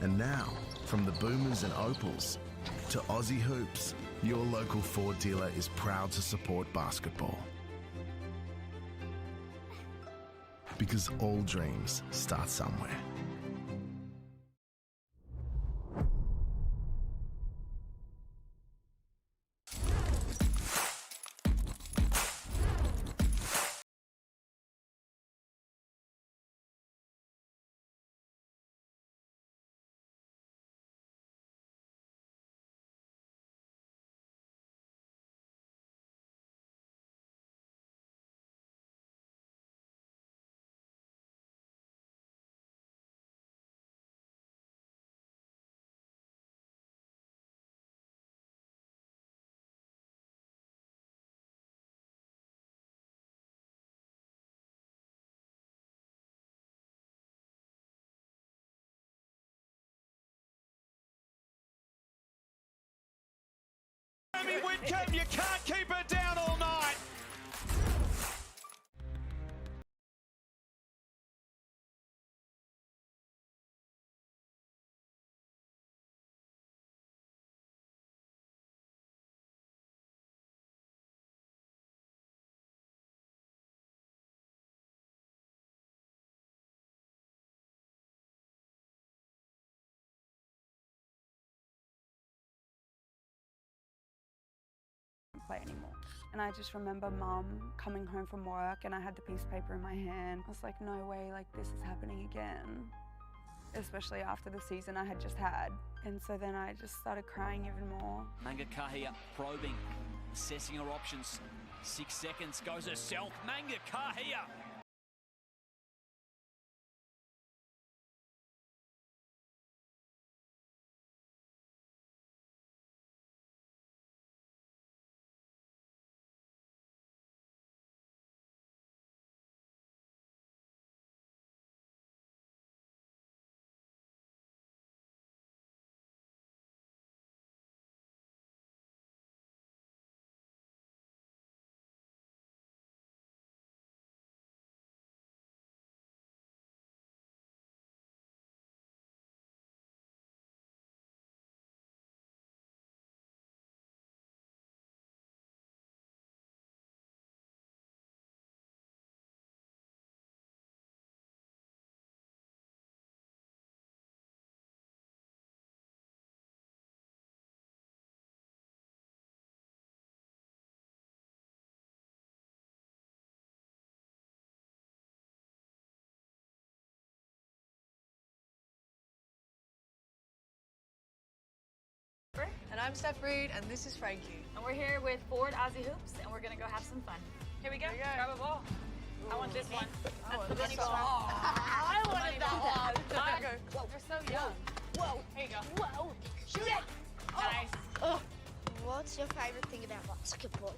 And now, from the Boomers and Opals to Aussie Hoops, your local Ford dealer is proud to support basketball. Because all dreams start somewhere. Whitcomb, you can't keep her down all night. Play anymore. And I just remember Mum coming home from work and I had the piece of paper in my hand. I was like, no way, like this is happening again. Especially after the season I had just had. And so then I just started crying even more. Manga Kahia probing, assessing her options. 6 seconds, goes herself. Manga Kahia. And I'm Steph Reed, and this is Frankie. And we're here with Ford Aussie Hoops, and we're gonna go have some fun. Here we go. Grab a ball. Ooh. I want this one. That's the money ball. I wanted that one. You're so young. Whoa. Here you go. Whoa. Shoot it. Nice. Oh. What's your favorite thing about basketball?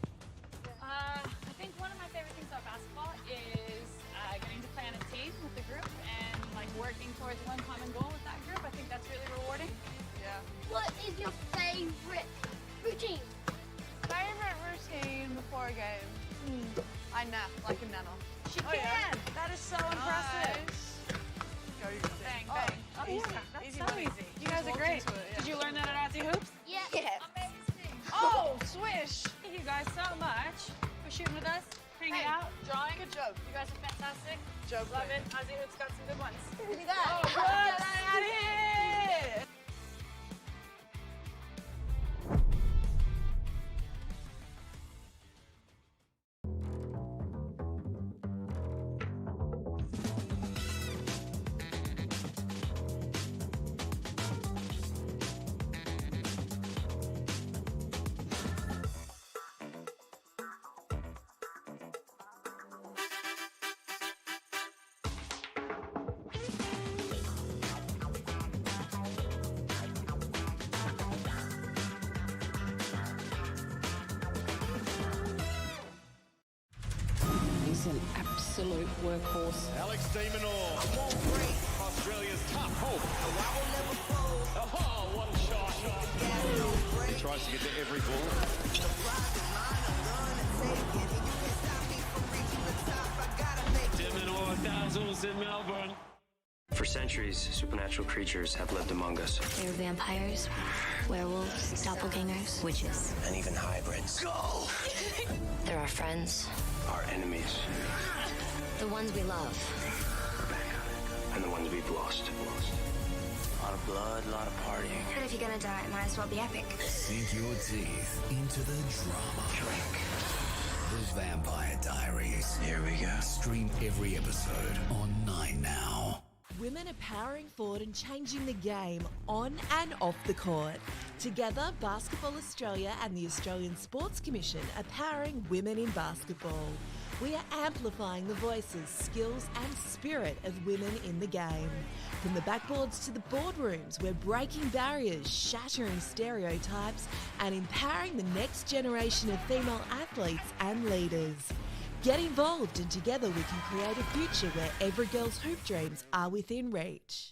I think one of my favorite things about basketball is getting to play on a team with the group and like working towards one common goal with that group. I think that's really rewarding. Yeah. What is your favorite routine? Favorite routine before a game? I nap like a nana. She can. Yeah. That is so impressive. Go, you can bang, bang. Oh, easy. That's easy so easy. You guys are great. Did you learn that at Aussie Hoops? Yeah. Amazing. Oh, swish. Thank you guys so much for shooting with us, hanging out, drawing. Good job. You guys are fantastic. Joke. Love it. Aussie Hoops got some good ones. Look at that. Oh, good. Get out of here. absolute workhorse. Alex Demonor, Australia's top hope. Oh, what a shot. He tries to get to every ball. Demonor dazzles in Melbourne. For centuries, supernatural creatures have lived among us. There are vampires, werewolves, doppelgangers, witches, And even hybrids. Go! There are friends. Our enemies. The ones we love. And the ones we've lost. A lot of blood, a lot of partying. But if you're gonna die, it might as well be epic. Sink your teeth into the drama. Drink. The Vampire Diaries. Here we go. Stream every episode on 9 now. Women are powering forward and changing the game on and off the court. Together, Basketball Australia and the Australian Sports Commission are powering women in basketball. We are amplifying the voices, skills and spirit of women in the game. From the backboards to the boardrooms, we're breaking barriers, shattering stereotypes and empowering the next generation of female athletes and leaders. Get involved and together we can create a future where every girl's hoop dreams are within reach.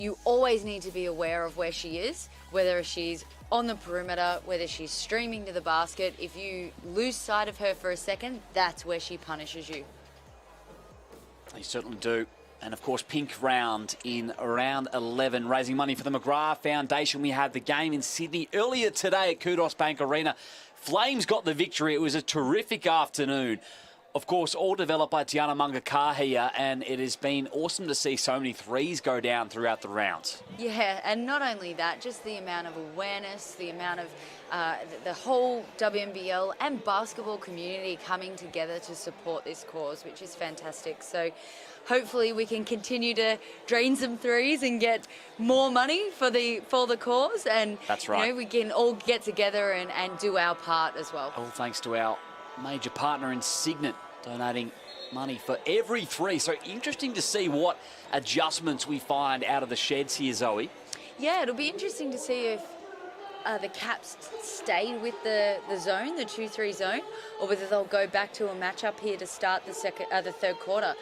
You always need to be aware of where she is, whether she's on the perimeter, whether she's streaming to the basket. If you lose sight of her for a second, that's where she punishes you. They certainly do. And of course, pink round in round 11, raising money for the McGrath Foundation. We had the game in Sydney earlier today at Kudos Bank Arena. Flames got the victory. It was a terrific afternoon. Of course, all developed by Tiana Mungakahi, and it has been awesome to see so many threes go down throughout the rounds. Yeah, and not only that, just the amount of awareness, the amount of the whole WNBL and basketball community coming together to support this cause, which is fantastic. So hopefully we can continue to drain some threes and get more money for the cause, and that's right. You know, we can all get together and do our part as well. All thanks to our major partner in Cygnett, donating money for every three. So interesting to see what adjustments we find out of the sheds here, Zoe. Yeah, it'll be interesting to see if the Caps stay with the zone, the 2-3 zone, or whether they'll go back to a matchup here to start the third quarter.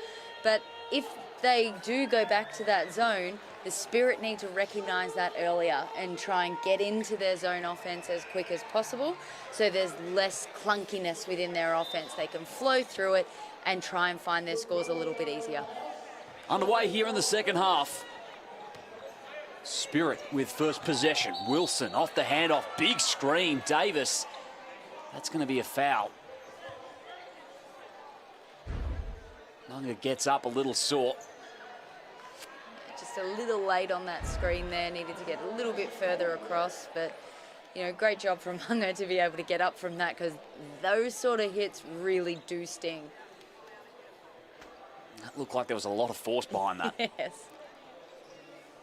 But if they do go back to that zone, the Spirit need to recognise that earlier and try and get into their zone offence as quick as possible, so there's less clunkiness within their offence. They can flow through it and try and find their scores a little bit easier. Underway here in the second half. Spirit with first possession. Wilson off the handoff. Big screen. Davis. That's going to be a foul. Munga gets up a little sore. Just a little late on that screen there. Needed to get a little bit further across, but you know, great job from Munga to be able to get up from that, because those sort of hits really do sting. That looked like there was a lot of force behind that. Yes.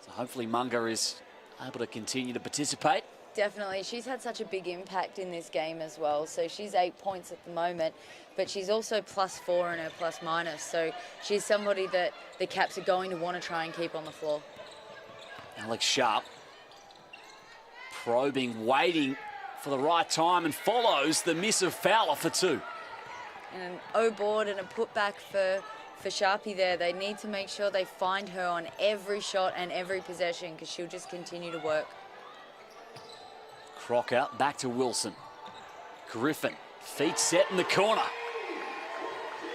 So hopefully Munga is able to continue to participate. Definitely. She's had such a big impact in this game as well. So she's 8 points at the moment, but she's also +4 in her plus-minus. So she's somebody that the Caps are going to want to try and keep on the floor. Alex Sharp probing, waiting for the right time, and follows the miss of Fowler for 2. And an O-board and a putback for Sharpie there. They need to make sure they find her on every shot and every possession, because she'll just continue to work. Crocker back to Wilson. Griffin, feet set in the corner.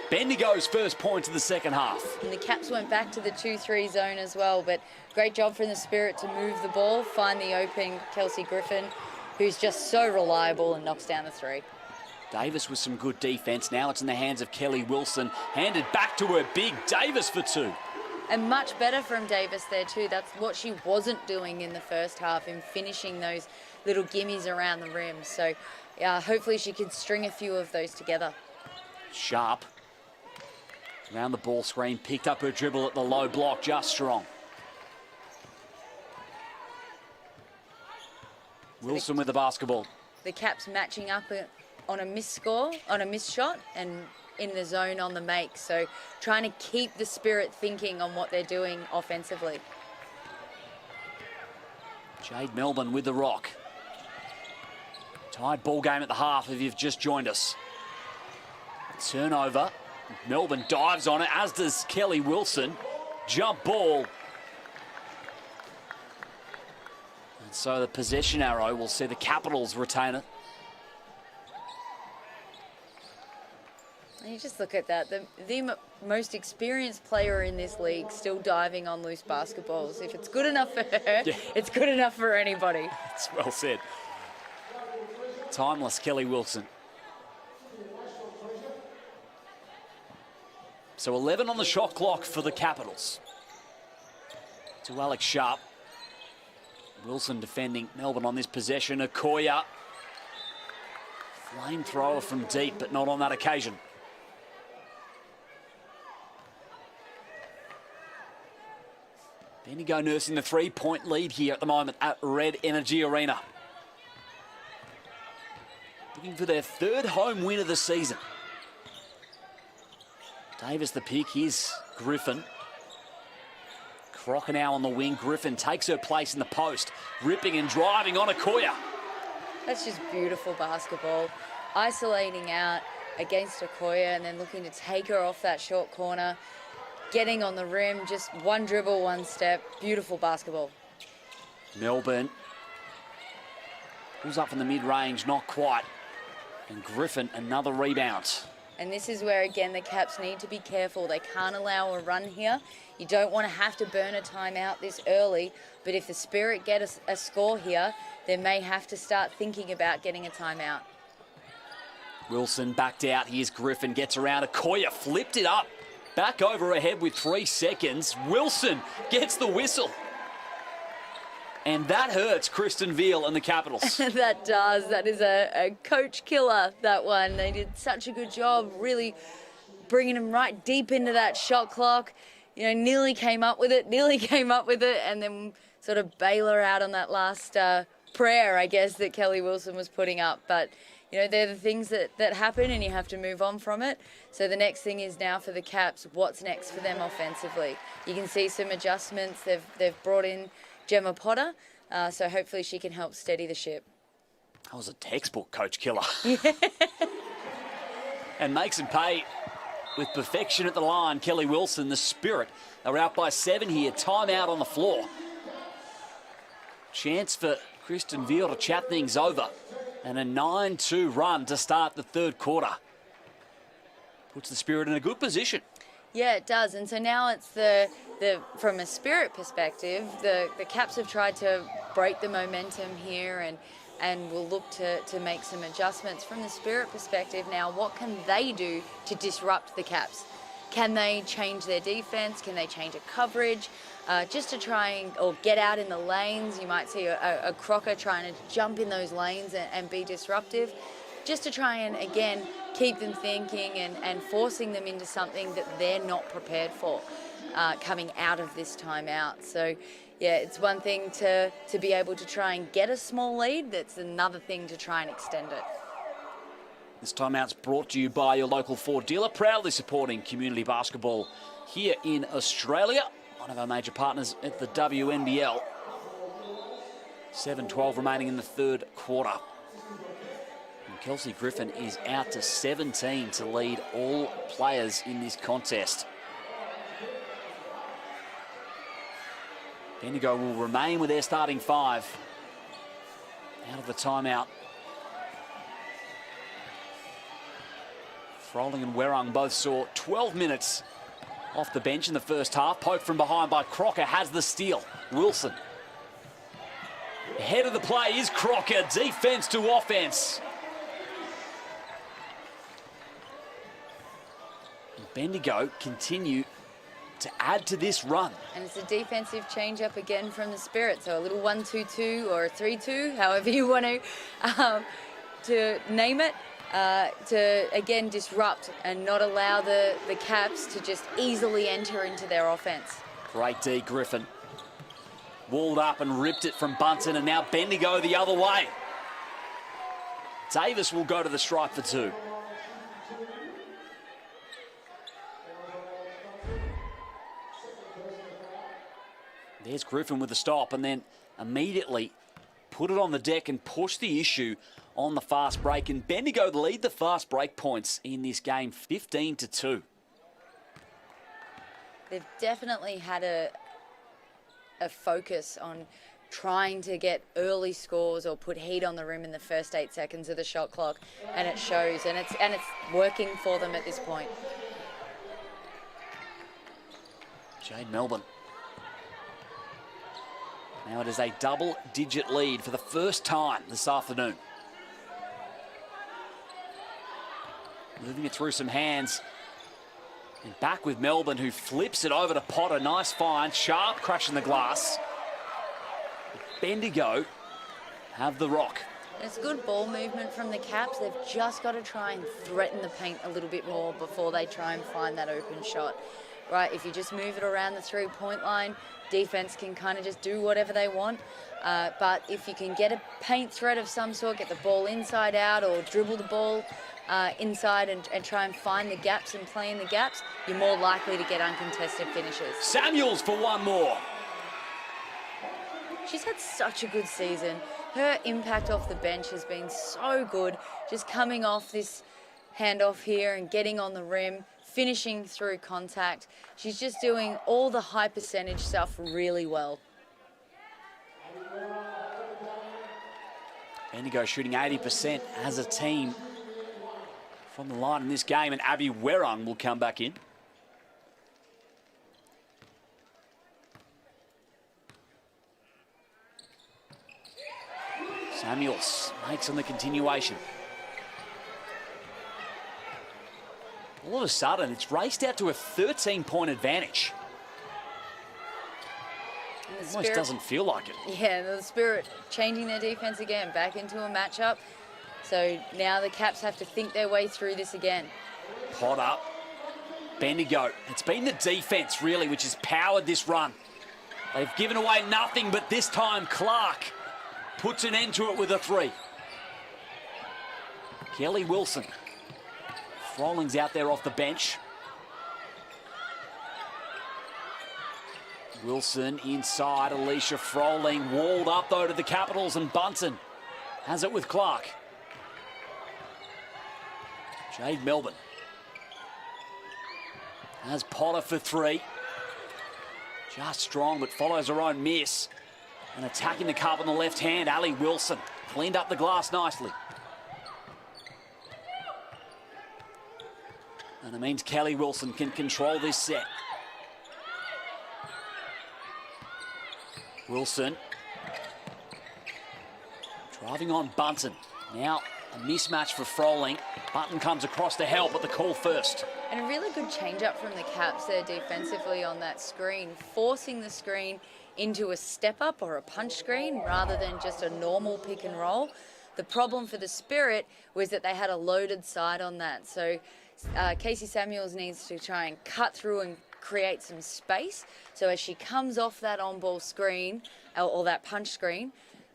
Bendigo's first point of the second half. And the Caps went back to the 2-3 zone as well, but great job from the Spirit to move the ball, find the open Kelsey Griffin, who's just so reliable and knocks down the 3. Davis with some good defense. Now it's in the hands of Kelly Wilson. Handed back to her big. Davis for 2. And much better from Davis there too. That's what she wasn't doing in the first half, in finishing those little gimmies around the rim. So hopefully she can string a few of those together. Sharp. Around the ball screen, picked up her dribble at the low block, just strong. Wilson with the basketball. The Caps matching up on a missed score, on a missed shot, and in the zone on the make. So trying to keep the Spirit thinking on what they're doing offensively. Jade Melbourne with the rock. Tied ball game at the half if you've just joined us. Turnover. Melbourne dives on it, as does Kelly Wilson. Jump ball. And so the possession arrow will see the Capitals retain it. And you just look at that. The most experienced player in this league still diving on loose basketballs. If it's good enough for her, it's good enough for anybody. That's well said. Timeless Kelly Wilson. So 11 on the shot clock for the Capitals. To Alex Sharp. Wilson defending Melbourne on this possession. Okoye. Flamethrower from deep, but not on that occasion. Bendigo nursing the 3-point lead here at the moment at Red Energy Arena. Looking for their third home win of the season. Davis the pick, here's Griffin. Crocker now on the wing. Griffin takes her place in the post. Ripping and driving on Okoye. That's just beautiful basketball. Isolating out against Okoye and then looking to take her off that short corner. Getting on the rim, just one dribble, one step. Beautiful basketball. Melbourne pulls up from the mid-range, not quite. And Griffin, another rebound. And this is where, again, the Caps need to be careful. They can't allow a run here. You don't want to have to burn a timeout this early, but if the Spirit get a score here, they may have to start thinking about getting a timeout. Wilson backed out. Here's Griffin, gets around. Okoye flipped it up. Back over her head with 3 seconds. Wilson gets the whistle. And that hurts Kristen Veal and the Capitals. That does. That is a coach killer, that one. They did such a good job really bringing them right deep into that shot clock. You know, nearly came up with it, and then sort of bail her out on that last prayer, I guess, that Kelly Wilson was putting up. But, you know, they're the things that happen and you have to move on from it. So the next thing is now for the Caps, what's next for them offensively? You can see some adjustments. They've brought in Gemma Potter, so hopefully she can help steady the ship. That was a textbook coach killer. And makes him pay with perfection at the line. Kelly Wilson, the Spirit, are out by 7 here. Timeout on the floor. Chance for Kristen Veal to chat things over. And a 9-2 run to start the third quarter. Puts the Spirit in a good position. Yeah, it does. And so now it's from a Spirit perspective, the Caps have tried to break the momentum here and will look to make some adjustments. From the Spirit perspective now, what can they do to disrupt the Caps? Can they change their defense? Can they change a coverage? Just to try or get out in the lanes. You might see a Crocker trying to jump in those lanes and be disruptive. Just to try and, again, keep them thinking and forcing them into something that they're not prepared for coming out of this timeout. So, yeah, it's one thing to be able to try and get a small lead. That's another thing to try and extend it. This timeout's brought to you by your local Ford dealer, proudly supporting community basketball here in Australia. One of our major partners at the WNBL. 7:12 remaining in the third quarter. And Kelsey Griffin is out to 17 to lead all players in this contest. Bendigo will remain with their starting 5. Out of the timeout. Froling and Werung both saw 12 minutes off the bench in the first half. Poked from behind by Crocker, has the steal. Wilson. Ahead of the play is Crocker. Defense to offense. Bendigo continue to add to this run. And it's a defensive change-up again from the Spirit. So a little 1-2-2 or a 3-2, however you want to. to name it, to again disrupt and not allow the Caps to just easily enter into their offense. Great D, Griffin. Walled up and ripped it from Bunton, and now Bendigo the other way. Davis will go to the stripe for two. There's Griffin with the stop, and then immediately put it on the deck and push the issue on the fast break. And Bendigo lead the fast break points in this game, 15-2. They've definitely had a focus on trying to get early scores or put heat on the rim in the first 8 seconds of the shot clock, and it shows, and it's working for them at this point. Jade Melbourne. Now it is a double-digit lead for the first time this afternoon. Moving it through some hands. And back with Melbourne, who flips it over to Potter. Nice find. Sharp crushing the glass. Bendigo have the rock. It's good ball movement from the Caps. They've just got to try and threaten the paint a little bit more before they try and find that open shot. Right, if you just move it around the three-point line, defense can kind of just do whatever they want. But if you can get a paint threat of some sort, get the ball inside out or dribble the ball inside and try and find the gaps and play in the gaps, you're more likely to get uncontested finishes. Samuels for one more. She's had such a good season. Her impact off the bench has been so good, just coming off this handoff here and getting on the rim, finishing through contact. She's just doing all the high percentage stuff really well. Bendigo shooting 80% as a team from the line in this game, and Abby Werung will come back in. Samuels makes on the continuation. All of a sudden, it's raced out to a 13-point advantage. Almost doesn't feel like it. Yeah, the Spirit changing their defense again, back into a matchup. So now the Caps have to think their way through this again. Potter, Bendigo. It's been the defense, really, which has powered this run. They've given away nothing, but this time Clark puts an end to it with a three. Kelly Wilson. Frolling's out there off the bench. Wilson inside, Alicia Froling walled up though to the Capitals, and Bunton has it with Clark. Jade Melbourne has Potter for three. Just strong, but follows her own miss. And attacking the cup on the left hand, Ali Wilson cleaned up the glass nicely. And it means Kelly Wilson can control this set. Wilson driving on Bunton. Now a mismatch for Froling. Bunton comes across to help, but the call first. And a really good change-up from the Caps there defensively on that screen, forcing the screen into a step-up or a punch screen rather than just a normal pick and roll. The problem for the Spirit was that they had a loaded side on that. So Casey Samuels needs to try and cut through and create some space. So as she comes off that on-ball screen or that punch screen,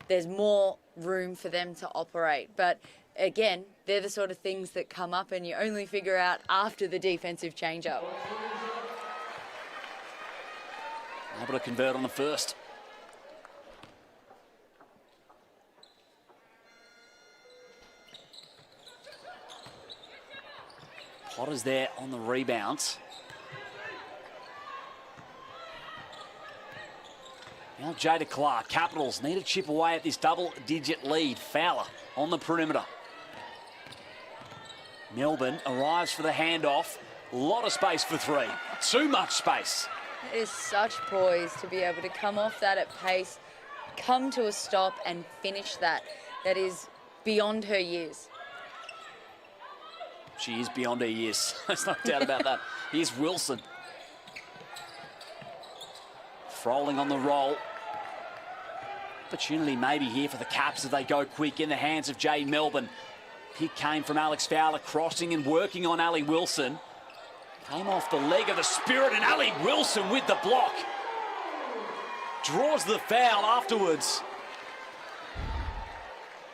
there's more room for them to operate. But again, they're the sort of things that come up and you only figure out after the defensive change-up. Able to convert on the first. Potter's there on the rebound. Now Jada Clark. Capitals need to chip away at this double-digit lead. Fowler on the perimeter. Melbourne arrives for the handoff. A lot of space for three. Too much space. It is such poise to be able to come off that at pace, come to a stop and finish that. That is beyond her years. She is beyond her years. There's no doubt about that. Here's Wilson. Froling on the roll. Opportunity maybe here for the Caps as they go quick in the hands of Jade Melbourne. Pick came from Alex Fowler, crossing and working on Ali Wilson. Came off the leg of the Spirit, and Ali Wilson with the block. Draws the foul afterwards.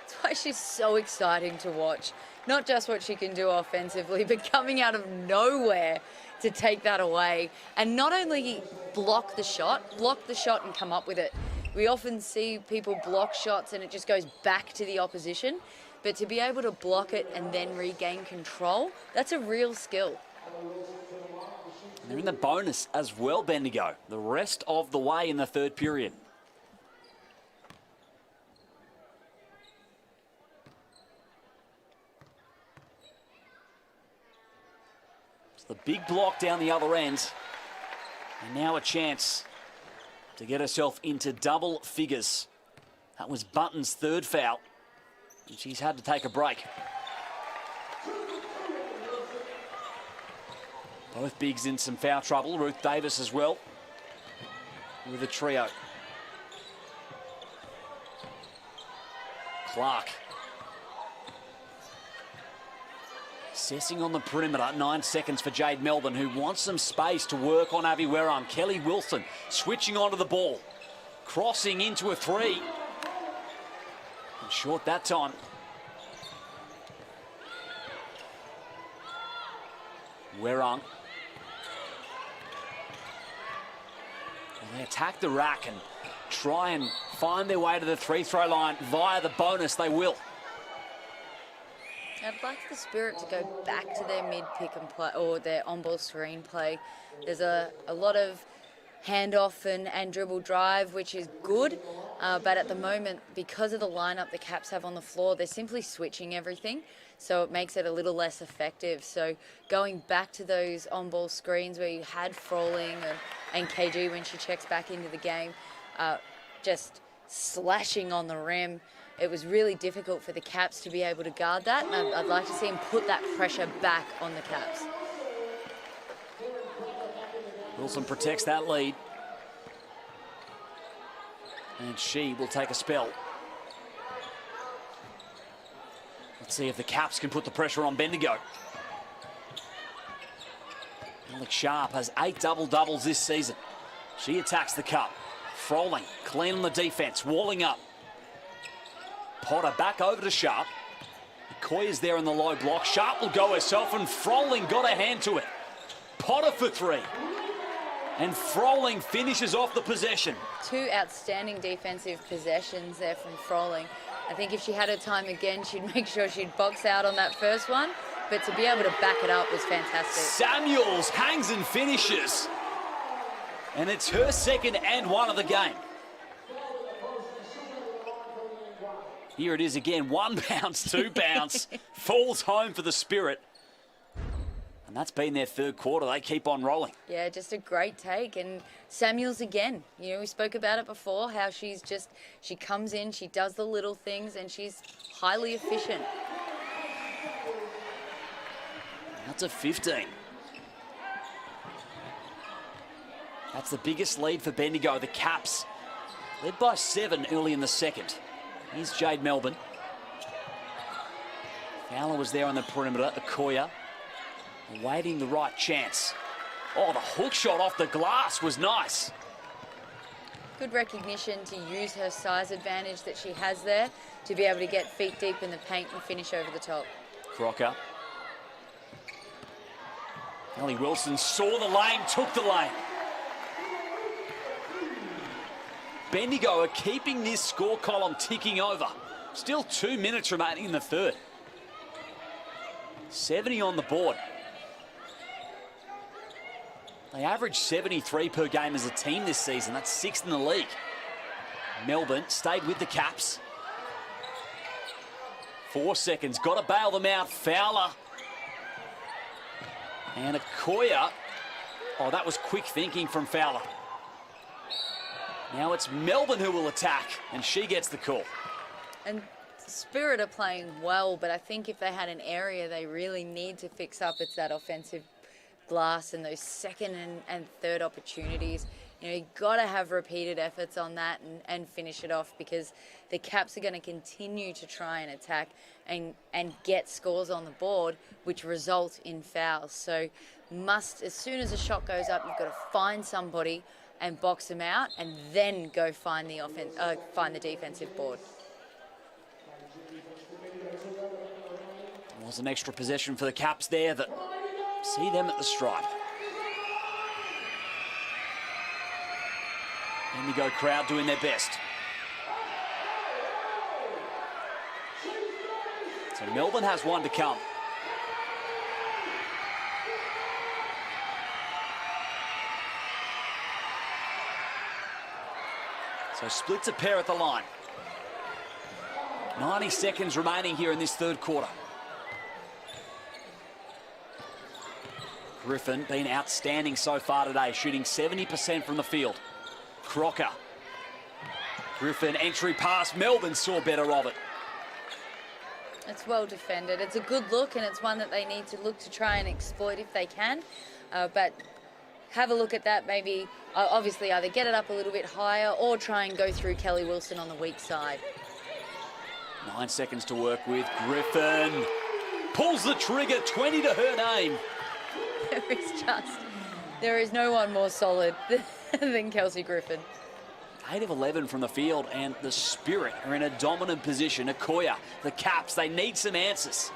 That's why she's so exciting to watch. Not just what she can do offensively, but coming out of nowhere to take that away. And not only block the shot and come up with it. We often see people block shots and it just goes back to the opposition. But to be able to block it and then regain control, that's a real skill. They're in the bonus as well, Bendigo, the rest of the way in the third period. It's the big block down the other end. And now a chance to get herself into double figures. That was Button's third foul. And she's had to take a break. Both bigs in some foul trouble. Ruth Davis as well with a trio. Clark. Assessing on the perimeter. 9 seconds for Jade Melbourne, who wants some space to work on Avi Werang. Kelly Wilson switching onto the ball. Crossing into a three. And short that time. Werang. They attack the rack and try and find their way to the free-throw line via the bonus. They will. I'd like the Spirit to go back to their mid-pick and play, or their on-ball screen play. There's a lot of handoff and dribble drive, which is good. But at the moment, because of the lineup the Caps have on the floor, they're simply switching everything. So it makes it a little less effective. So going back to those on-ball screens where you had Froling and KG when she checks back into the game, just slashing on the rim. It was really difficult for the Caps to be able to guard that. And I'd like to see them put that pressure back on the Caps. Wilson protects that lead. And she will take a spell. Let's see if the Caps can put the pressure on Bendigo. Alex Sharp has 8 double-doubles this season. She attacks the cup. Froling, clean on the defense, walling up. Potter back over to Sharp. McCoy is there in the low block. Sharp will go herself, and Froling got a hand to it. Potter for three. And Froling finishes off the possession. 2 outstanding defensive possessions there from Froling. I think if she had her time again, she'd make sure she'd box out on that first one. But to be able to back it up was fantastic. Samuels hangs and finishes. And it's her second and one of the game. Here it is again. 1 bounce, 2 bounce. Falls home for the Spirit. And that's been their third quarter. They keep on rolling. Yeah, just a great take. And Samuels again. You know, we spoke about it before, how she comes in, she does the little things, and she's highly efficient. That's a 15. That's the biggest lead for Bendigo. The Caps led by 7 early in the second. Here's Jade Melbourne. Fowler was there on the perimeter. Okoye awaiting the right chance. Oh, the hook shot off the glass was nice. Good recognition to use her size advantage that she has there to be able to get feet deep in the paint and finish over the top. Crocker. Ellie Wilson saw the lane, took the lane. Bendigo are keeping this score column ticking over. Still 2 minutes remaining in the third. 70 on the board. They average 73 per game as a team this season. That's 6th in the league. Melbourne stayed with the Caps. 4 seconds, got to bail them out. Fowler. And Okoye. Oh, that was quick thinking from Fowler. Now it's Melbourne who will attack, and she gets the call. And Spirit are playing well, but I think if they had an area they really need to fix up, it's that offensive glass and those second and third opportunities. You've got to have repeated efforts on that and finish it off, because the Caps are going to continue to try and attack and get scores on the board, which result in fouls. So as soon as a shot goes up, you've got to find somebody and box them out, and then go find the defensive board. Was an extra possession for the Caps there that see them at the stripe. Bendigo crowd doing their best. So Melbourne has one to come. So splits a pair at the line. 90 seconds remaining here in this third quarter. Griffin been outstanding so far today, shooting 70% from the field. Crocker. Griffin, entry pass. Melbourne saw better of it. It's well defended. It's a good look, and it's one that they need to look to try and exploit if they can. But have a look at that, maybe obviously either get it up a little bit higher or try and go through Kelly Wilson on the weak side. 9 seconds to work with. Griffin pulls the trigger, 20 to her name. There is no one more solid than Kelsey Griffin. 8 of 11 from the field, and the Spirit are in a dominant position. Okoya, the Caps, they need some answers.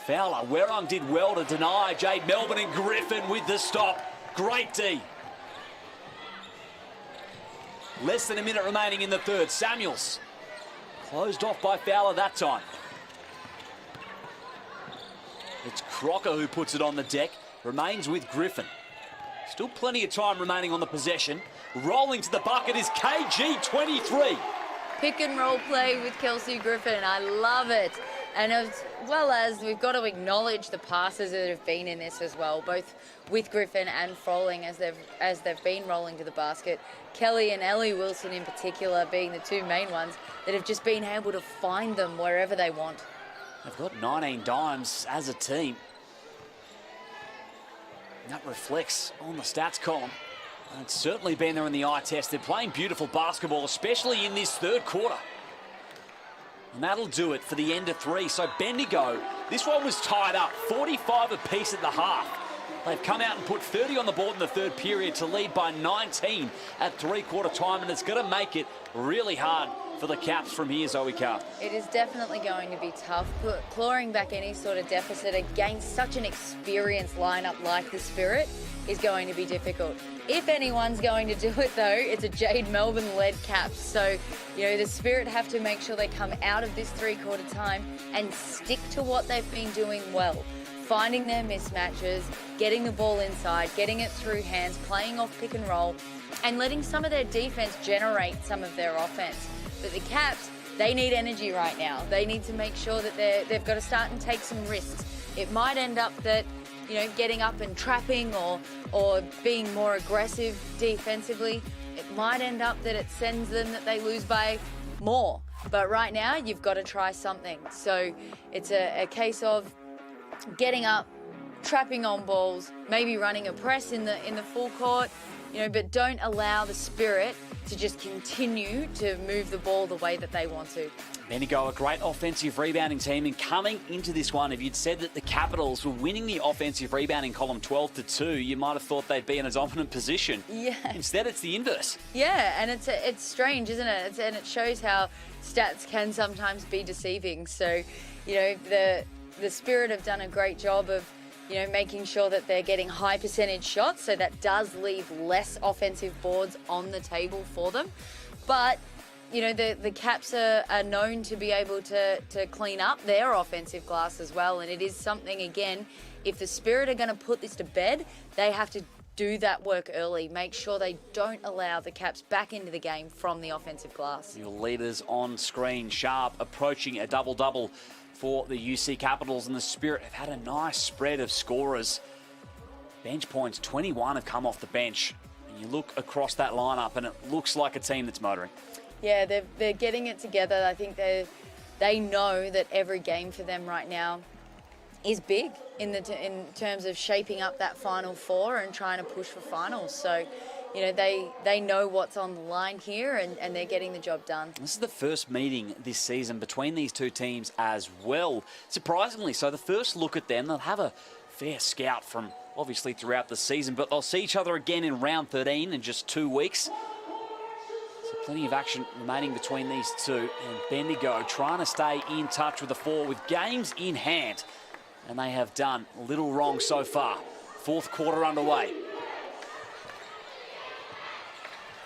Fowler, Werung did well to deny. Jade Melbourne and Griffin with the stop. Great D. Less than a minute remaining in the third. Samuels closed off by Fowler that time. It's Crocker who puts it on the deck. Remains with Griffin. Still plenty of time remaining on the possession. Rolling to the bucket is KG, 23. Pick and roll play with Kelsey Griffin. I love it. And as well as we've got to acknowledge the passes that have been in this as well, both with Griffin and Froling as they've been rolling to the basket. Kelly and Ellie Wilson in particular being the two main ones that have just been able to find them wherever they want. They've got 19 dimes as a team. And that reflects on the stats column. And it's certainly been there in the eye test. They're playing beautiful basketball, especially in this third quarter. And that'll do it for the end of three. So Bendigo, this one was tied up, 45 apiece at the half. They've come out and put 30 on the board in the third period to lead by 19 at three-quarter time, and it's going to make it really hard for the Caps from here, Zoe Carr. It is definitely going to be tough. Clawing back any sort of deficit against such an experienced lineup like the Spirit is going to be difficult. If anyone's going to do it, though, it's a Jade Melbourne-led Caps. So, the Spirit have to make sure they come out of this three-quarter time and stick to what they've been doing well. Finding their mismatches, getting the ball inside, getting it through hands, playing off pick and roll, and letting some of their defense generate some of their offense. But the Caps, they need energy right now. They need to make sure that they've got to start and take some risks. It might end up that, getting up and trapping or being more aggressive defensively. It might end up that it sends them that they lose by more. But right now, you've got to try something. So it's a case of getting up, trapping on balls, maybe running a press in the full court, but don't allow the Spirit to just continue to move the ball the way that they want to. Bendigo, a great offensive rebounding team, and coming into this one, if you'd said that the Capitals were winning the offensive rebounding column 12-2, you might have thought they'd be in a dominant position. Yeah. Instead, it's the inverse. Yeah, and it's strange, isn't it? And it shows how stats can sometimes be deceiving. So, the Spirit have done a great job of, making sure that they're getting high percentage shots, so that does leave less offensive boards on the table for them. But the Caps are known to be able to clean up their offensive glass as well. And it is something, again, if the Spirit are going to put this to bed, they have to do that work early. Make sure they don't allow the Caps back into the game from the offensive glass. Your leaders on screen. Sharp approaching a double-double for the UC Capitals, and the Spirit have had a nice spread of scorers. Bench points, 21 have come off the bench. And you look across that lineup and it looks like a team that's motoring. Yeah, they're getting it together. I think they know that every game for them right now is big in terms of shaping up that Final Four and trying to push for finals. So, you know, they know what's on the line here, and they're getting the job done. This is the first meeting this season between these two teams as well, surprisingly. So the first look at them, they'll have a fair scout from obviously throughout the season, but they'll see each other again in round 13 in just 2 weeks. So plenty of action remaining between these two, and Bendigo trying to stay in touch with the four with games in hand, and they have done little wrong so far. Fourth quarter underway.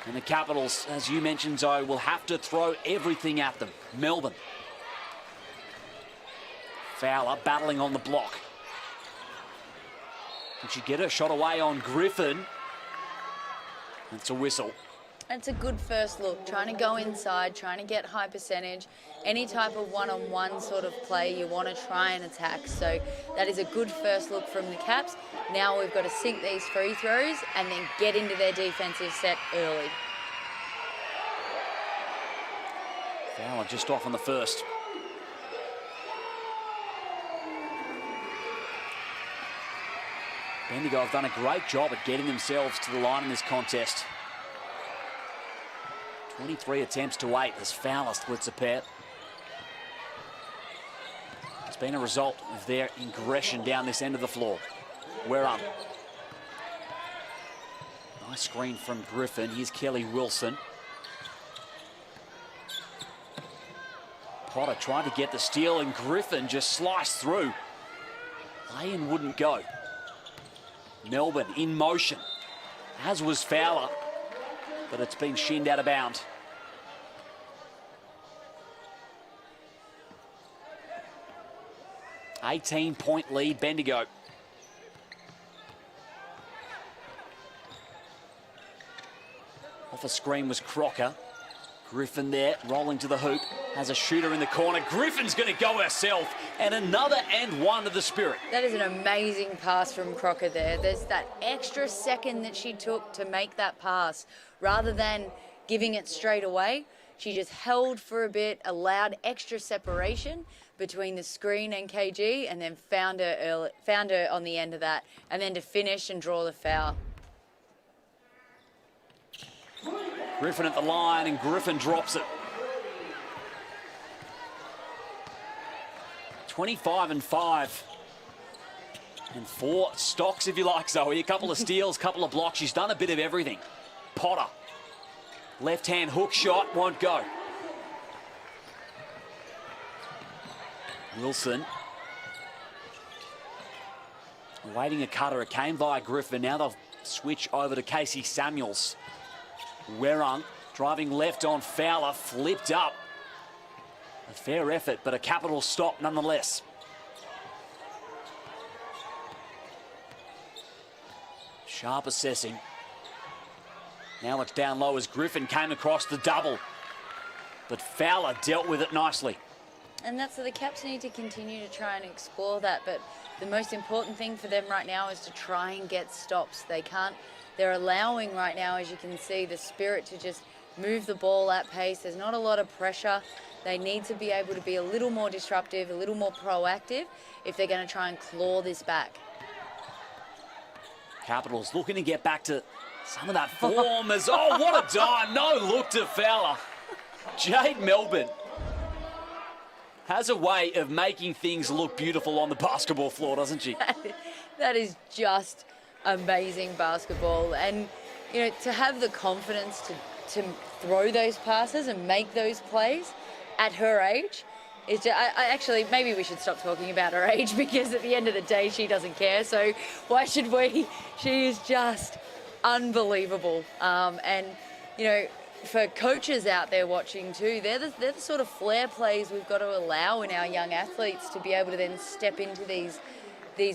And the Capitals, as you mentioned, Zoe, will have to throw everything at them. Melbourne. Fowler battling on the block. Did she get a shot away on Griffin? It's a whistle. It's a good first look, trying to go inside, trying to get high percentage. Any type of one-on-one sort of play you want to try and attack. So that is a good first look from the Caps. Now we've got to sink these free throws and then get into their defensive set early. Fowler just off on the first. Bendigo have done a great job at getting themselves to the line in this contest. 23 attempts to 8 as Fowler splits a pair. It's been a result of their aggression down this end of the floor. We're up. Nice screen from Griffin. Here's Kelly Wilson. Potter tried to get the steal, and Griffin just sliced through. Lay-in wouldn't go. Melbourne in motion, as was Fowler, but it's been shinned out of bounds. $18-point lead, Bendigo. Off a screen was Crocker. Griffin there, rolling to the hoop, has a shooter in the corner. Griffin's going to go herself, and another and one to the Spirit. That is an amazing pass from Crocker there. There's that extra second that she took to make that pass. Rather than giving it straight away, she just held for a bit, allowed extra separation between the screen and KG, and then found her on the end of that, and then to finish and draw the foul. Griffin at the line, and Griffin drops it. 25-5. And 4 stocks, if you like, Zoe. A couple of steals, couple of blocks. She's done a bit of everything. Potter. Left-hand hook shot, won't go. Wilson. Awaiting a cutter. It came via Griffin. Now they'll switch over to Casey Samuels. Werung driving left on Fowler, flipped up. A fair effort, but a capital stop nonetheless. Sharp assessing. Now it's down low as Griffin came across the double. But Fowler dealt with it nicely. And that's so the Caps need to continue to try and explore that, but the most important thing for them right now is to try and get stops. They're allowing right now, as you can see, the Spirit to just move the ball at pace. There's not a lot of pressure. They need to be able to be a little more disruptive, a little more proactive if they're going to try and claw this back. Capitals looking to get back to some of that form as, oh, what a dime. No look to Fowler. Jade Melbourne has a way of making things look beautiful on the basketball floor, doesn't she? That is just amazing basketball, and you know, to have the confidence to throw those passes and make those plays at her age is just, I actually, maybe we should stop talking about her age, because at the end of the day she doesn't care, so why should we? She is just unbelievable. And you know, for coaches out there watching too, they're the sort of flair plays we've got to allow in our young athletes to be able to then step into these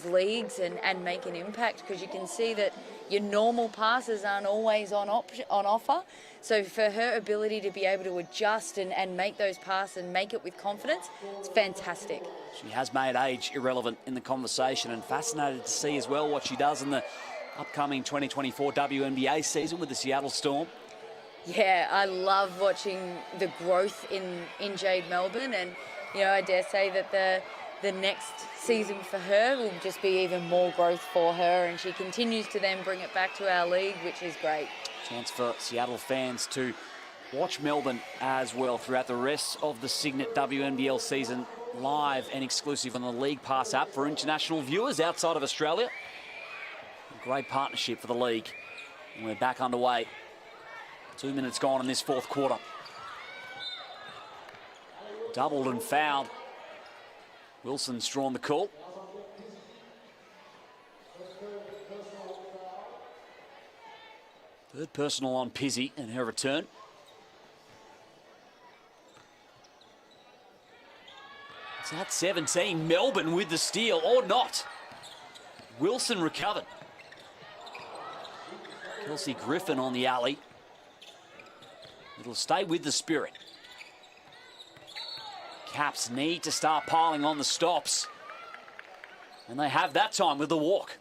leagues and make an impact, because you can see that your normal passes aren't always on offer. So for her ability to be able to adjust and make those passes and make it with confidence, it's fantastic. She has made age irrelevant in the conversation, and fascinated to see as well what she does in the upcoming 2024 WNBA season with the Seattle Storm. Yeah, I love watching the growth in Jade Melbourne, and you know, I dare say that the next season for her will just be even more growth for her, and she continues to then bring it back to our league, which is great. Chance for Seattle fans to watch Melbourne as well throughout the rest of the Cygnett WNBL season, live and exclusive on the League Pass app for international viewers outside of Australia. A great partnership for the league. And we're back underway. 2 minutes gone in this fourth quarter. Doubled and fouled. Wilson's drawn the call. Third personal on Pizzi and her return. It's at 17. Melbourne with the steal, or not. Wilson recovered. Kelsey Griffin on the alley. It'll stay with the Spirit. Caps need to start piling on the stops. And they have that time with the walk.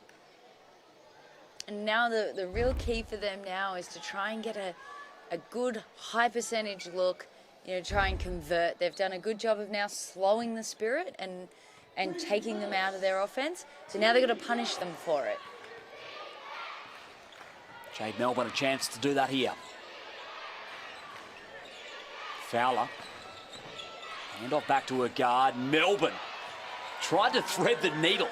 And now the real key for them now is to try and get a good high percentage look, you know, try and convert. They've done a good job of now slowing the Spirit and taking them out of their offense. So now they've got to punish them for it. Jade Melbourne a chance to do that here. Fowler. Hand off back to her guard. Melbourne tried to thread the needle.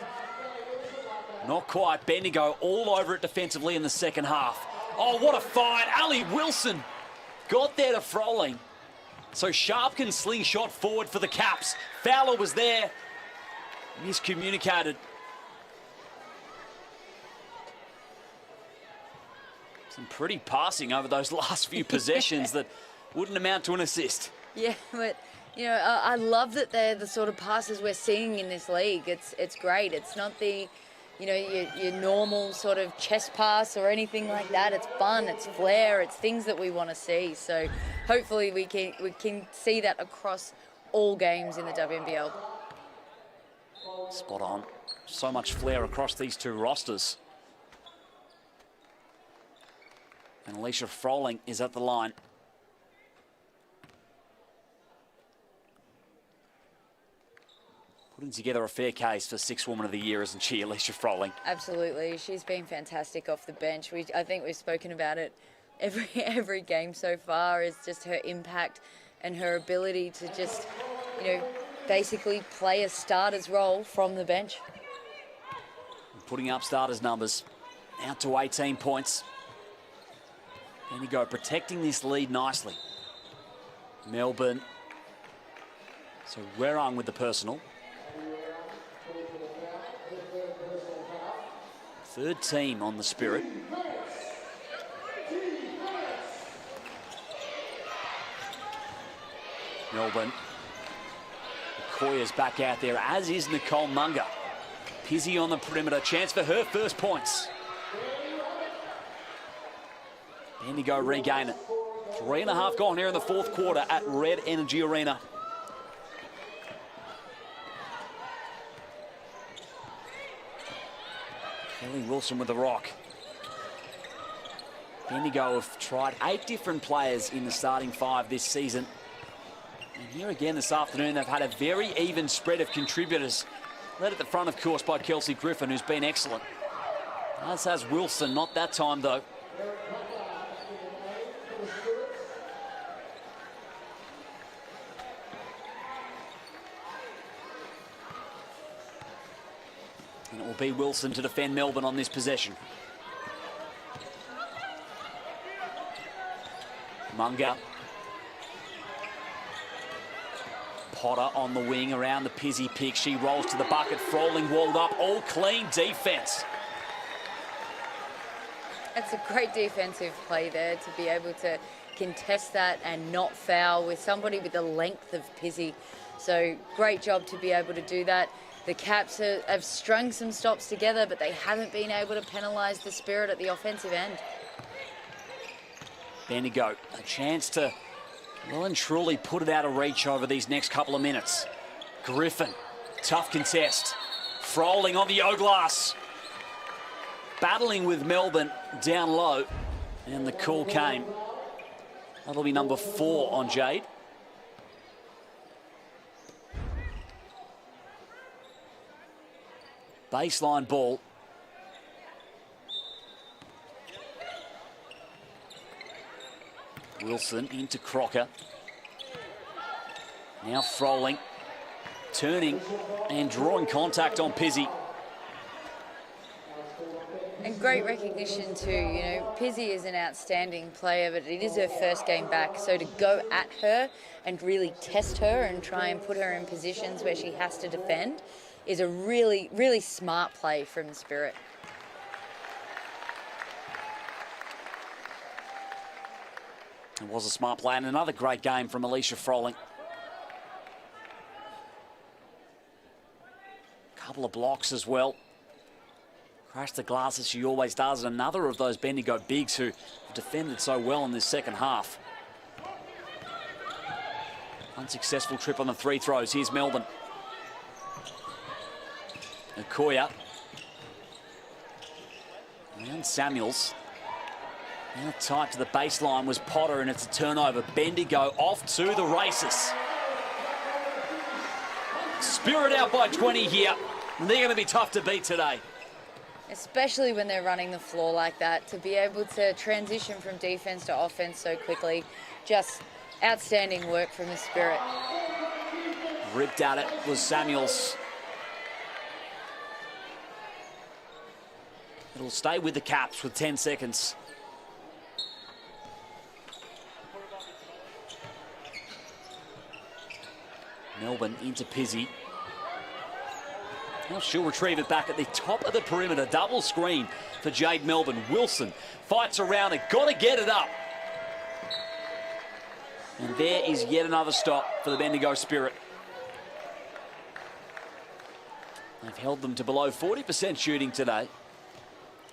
Not quite. Bendigo all over it defensively in the second half. Oh, what a find. Ali Wilson got there to Froling. So Sharp can slingshot forward for the Caps. Fowler was there. Miscommunicated. Some pretty passing over those last few possessions that wouldn't amount to an assist. Yeah, but you know, I love that they're the sort of passes we're seeing in this league. It's great. It's not the, you know, your normal sort of chest pass or anything like that. It's fun, it's flair, it's things that we want to see. So hopefully we can see that across all games in the WNBL. Spot on. So much flair across these two rosters. And Alicia Froling is at the line. Putting together a fair case for Sixth Woman of the Year, isn't she, Alicia Froling? Absolutely. She's been fantastic off the bench. I think we've spoken about it every game so far, is just her impact and her ability to just, you know, basically play a starter's role from the bench. Putting up starters' numbers. Out to 18 points. Bendigo protecting this lead nicely. Melbourne. So Werung with the personal. Third team on the Spirit. Melbourne. Koya's back out there, as is Nicole Munger. Pizzi on the perimeter. Chance for her first points. Bendigo regain it. 3.5 gone here in the fourth quarter at Red Energy Arena. Kelly Wilson with the rock. Bendigo have tried 8 different players in the starting 5 this season. And here again this afternoon, they've had a very even spread of contributors. Led at the front, of course, by Kelsey Griffin, who's been excellent. As has Wilson, not that time, though. And it will be Wilson to defend Melbourne on this possession. Munger. Potter on the wing around the Pizzi pick. She rolls to the bucket. Froling walled up. All clean defense. It's a great defensive play there to be able to contest that and not foul with somebody with the length of Pizzi. So great job to be able to do that. The Caps have strung some stops together, but they haven't been able to penalise the Spirit at the offensive end. Bendigo, a chance to well and truly put it out of reach over these next couple of minutes. Griffin, tough contest. Froling on the O-glass. Battling with Melbourne down low. And the call came. That'll be number 4 on Jade. Baseline ball. Wilson into Crocker. Now Froling, turning and drawing contact on Pizzi. And great recognition too, you know, Pizzi is an outstanding player, but it is her first game back, so to go at her and really test her and try and put her in positions where she has to defend is a really, really smart play from the Spirit. It was a smart play and another great game from Alicia Froling. Couple of blocks as well. Crashed the glass as she always does. And another of those Bendigo bigs who have defended so well in this second half. Unsuccessful trip on the three throws. Here's Melbourne. Okoye. And Samuels. Now tight to the baseline was Potter, and it's a turnover. Bendigo off to the races. Spirit out by 20 here. And they're going to be tough to beat today. Especially when they're running the floor like that, to be able to transition from defense to offense so quickly. Just outstanding work from the Spirit. Ripped at it was Samuels. It'll stay with the Caps with 10 seconds. Melbourne into Pizzi. Now she'll retrieve it back at the top of the perimeter. Double screen for Jade Melbourne. Wilson fights around it. Got to get it up. And there is yet another stop for the Bendigo Spirit. They've held them to below 40% shooting today.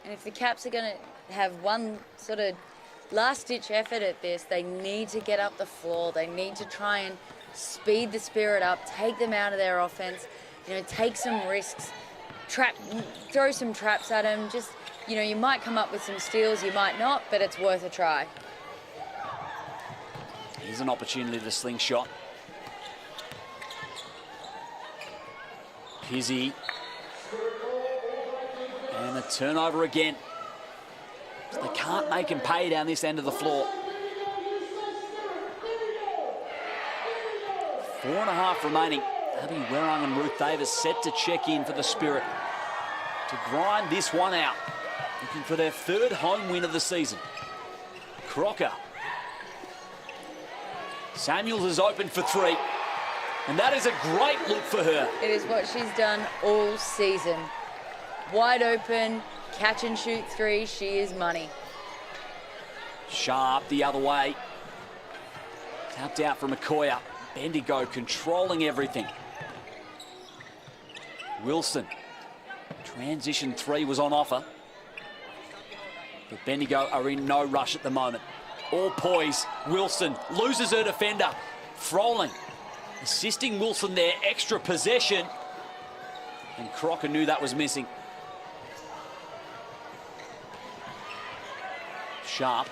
And if the Caps are going to have one sort of last-ditch effort at this, they need to get up the floor. They need to try and speed the Spirit up, take them out of their offense, you know, take some risks, throw some traps at them. Just, you know, you might come up with some steals, you might not, but it's worth a try. Here's an opportunity to slingshot. Pizzi. And a turnover again. So they can't make him pay down this end of the floor. 4.5 remaining. Abby Werung and Ruth Davis set to check in for the Spirit to grind this one out. Looking for their third home win of the season. Crocker. Samuels is open for three. And that is a great look for her. It is what she's done all season. Wide open, catch and shoot three, she is money. Sharp the other way. Tapped out from Okoye. Bendigo controlling everything. Wilson. Transition three was on offer. But Bendigo are in no rush at the moment. All poise. Wilson loses her defender. Froling assisting Wilson there. Extra possession. And Crocker knew that was missing. Sharp.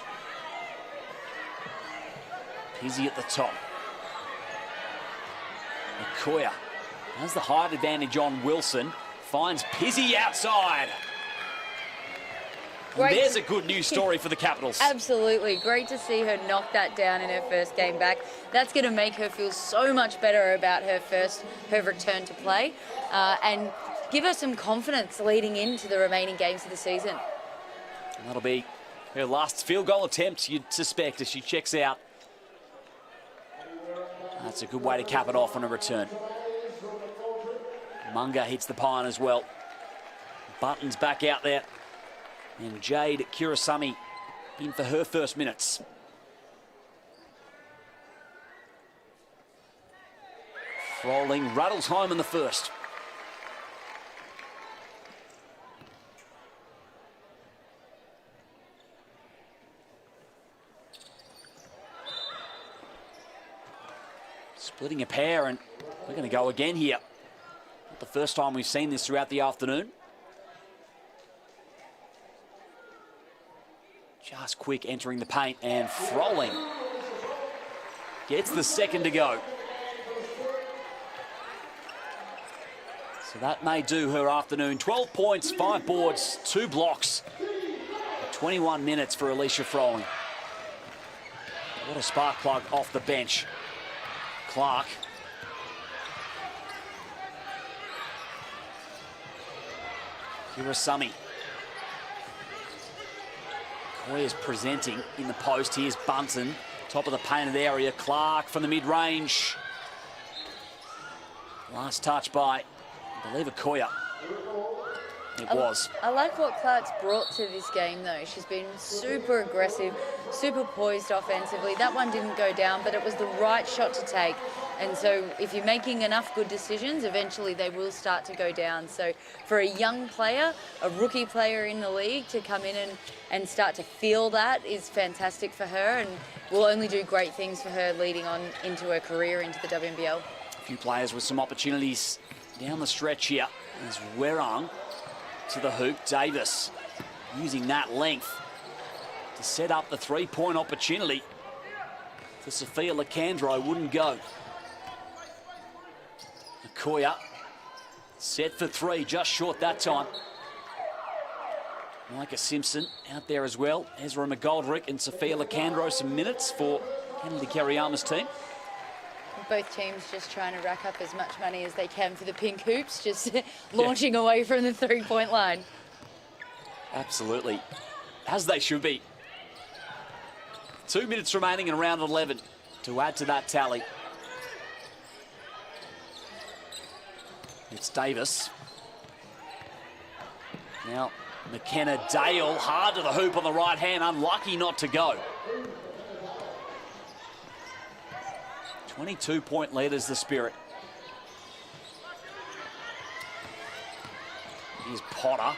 Pizzi at the top. Okoye has the height advantage on Wilson. Finds Pizzi outside. There's a good news story for the Capitals. Absolutely. Great to see her knock that down in her first game back. That's going to make her feel so much better about her return to play and give her some confidence leading into the remaining games of the season. And that'll be her last field goal attempt, you'd suspect, as she checks out. That's a good way to cap it off on a return. Munga hits the pine as well. Button's back out there. And Jade Kirasamy in for her first minutes. Froling rattles home in the first. Splitting a pair, and we're going to go again here. Not the first time we've seen this throughout the afternoon. Just quick entering the paint, and Froling gets the second to go. So that may do her afternoon. 12 points, 5 boards, 2 blocks. 21 minutes for Alicia Froling. What a spark plug off the bench. Clark. Kurasami. Koya's presenting in the post. Here's Bunton. Top of the painted area. Clark from the mid-range. Last touch by, I believe, Koya. It was. I like what Clark's brought to this game, though. She's been super aggressive, super poised offensively. That one didn't go down, but it was the right shot to take. And so if you're making enough good decisions, eventually they will start to go down. So for a young player, a rookie player in the league, to come in and start to feel that is fantastic for her, and will only do great things for her leading on into her career into the WNBL. A few players with some opportunities down the stretch here. There's Werang to the hoop. Davis using that length to set up the three-point opportunity for Sophia Lacandro. Wouldn't go. Koya set for three, just short that time. Micah Simpson out there as well. Ezra McGoldrick and Sophia Lacandro some minutes for Kennedy Kariyama's team. Both teams just trying to rack up as much money as they can for the pink hoops, just launching away from the three-point line. Absolutely, as they should be. 2 minutes remaining in round 11 to add to that tally. It's Davis. Now, McKenna Dale, hard to the hoop on the right hand, unlucky not to go. 22-point lead is the Spirit. Here's Potter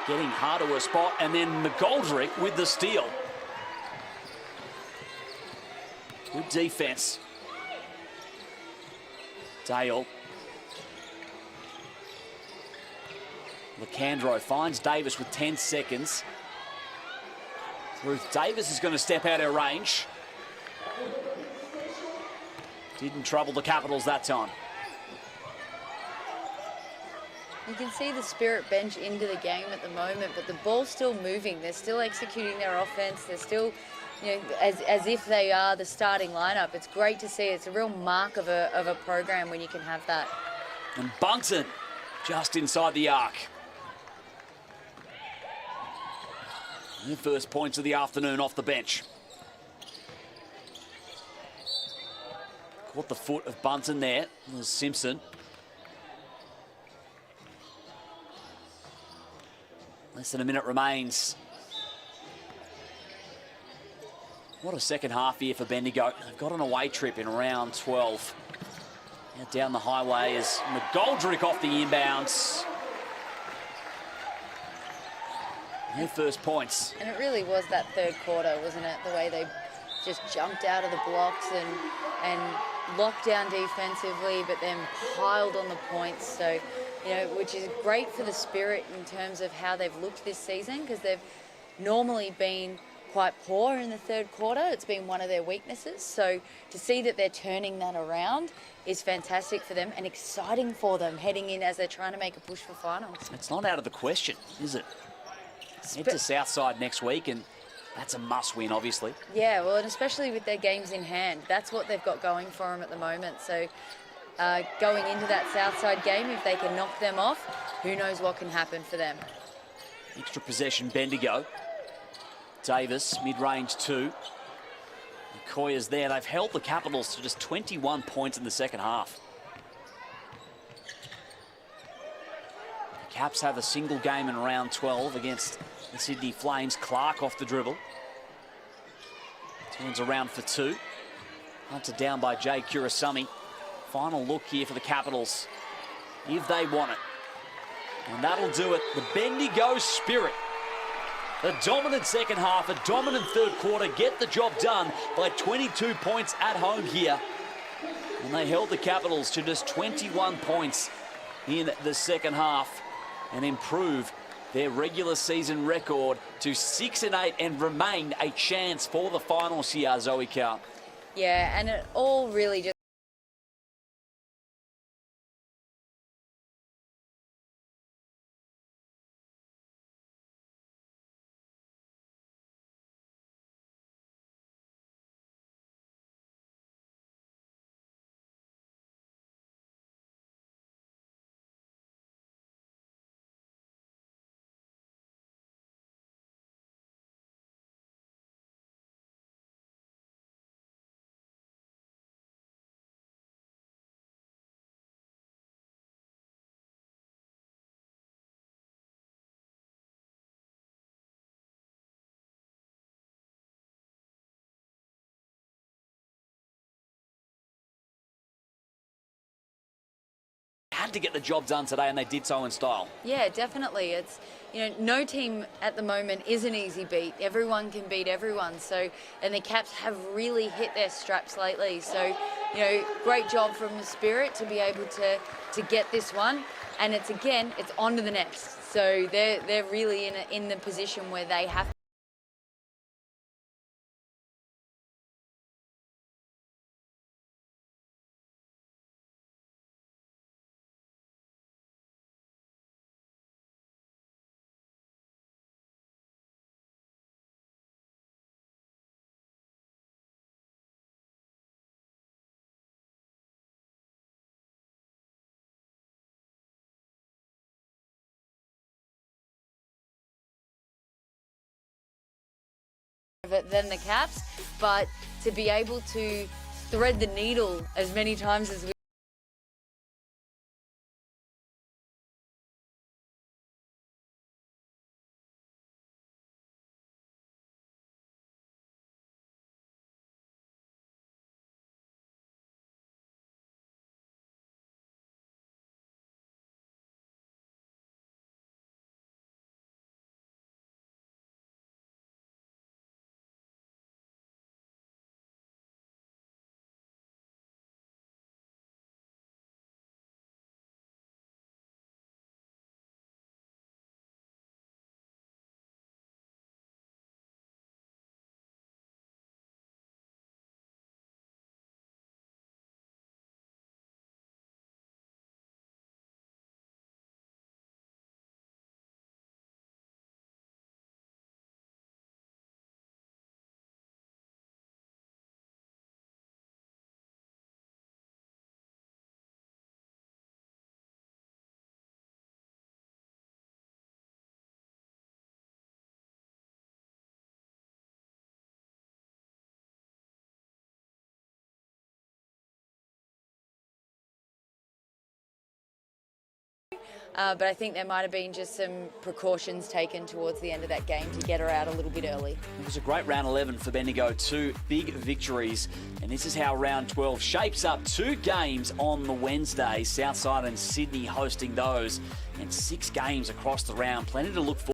getting hard to a spot, and then McGoldrick with the steal. Good defense. Dale. Lacandro finds Davis with 10 seconds. Ruth Davis is going to step out her range. Didn't trouble the Capitals that time. You can see the Spirit bench into the game at the moment, but the ball's still moving. They're still executing their offense. They're still, you know, as if they are the starting lineup. It's great to see. It's a real mark of a program when you can have that. And Bunton just inside the arc. The first points of the afternoon off the bench. Caught the foot of Bunton there. There's Simpson. Less than a minute remains. What a second half here for Bendigo. They've got an away trip in round 12. Now down the highway is McGoldrick off the inbounds. Their first points. And it really was that third quarter, wasn't it? The way they just jumped out of the blocks and locked down defensively, but then piled on the points. So, you know, which is great for the Spirit in terms of how they've looked this season, because they've normally been quite poor in the third quarter. It's been one of their weaknesses. So to see that they're turning that around is fantastic for them and exciting for them heading in as they're trying to make a push for finals. It's not out of the question, is it? Head to Southside next week, and that's a must-win, obviously. Yeah, well, and especially with their games in hand. That's what they've got going for them at the moment. So going into that Southside game, if they can knock them off, who knows what can happen for them. Extra possession, Bendigo. Davis, mid-range two. Koya's there. They've held the Capitals to just 21 points in the second half. The Caps have a single game in round 12 against the Sydney Flames. Clark off the dribble. Turns around for two. Hunted down by Jay Kurasami. Final look here for the Capitals, if they want it. And that'll do it. The Bendigo Spirit. A dominant second half, a dominant third quarter, get the job done by 22 points at home here. And they held the Capitals to just 21 points in the second half and improve their regular season record to 6-8 and remain a chance for the finals here, Zoe Carr. Yeah, and it all really just had to get the job done today, and they did so in style. Yeah, definitely. It's, no team at the moment is an easy beat. Everyone can beat everyone. So, and the Caps have really hit their straps lately. So, great job from the Spirit to be able to get this one. And it's on to the next. So they're really in the position where they have to. Than the Caps, but to be able to thread the needle as many times as we but I think there might have been just some precautions taken towards the end of that game to get her out a little bit early. It was a great round 11 for Bendigo, 2 big victories, and this is how round 12 shapes up. 2 games on the Wednesday, Southside and Sydney hosting those, and 6 games across the round. Plenty to look for.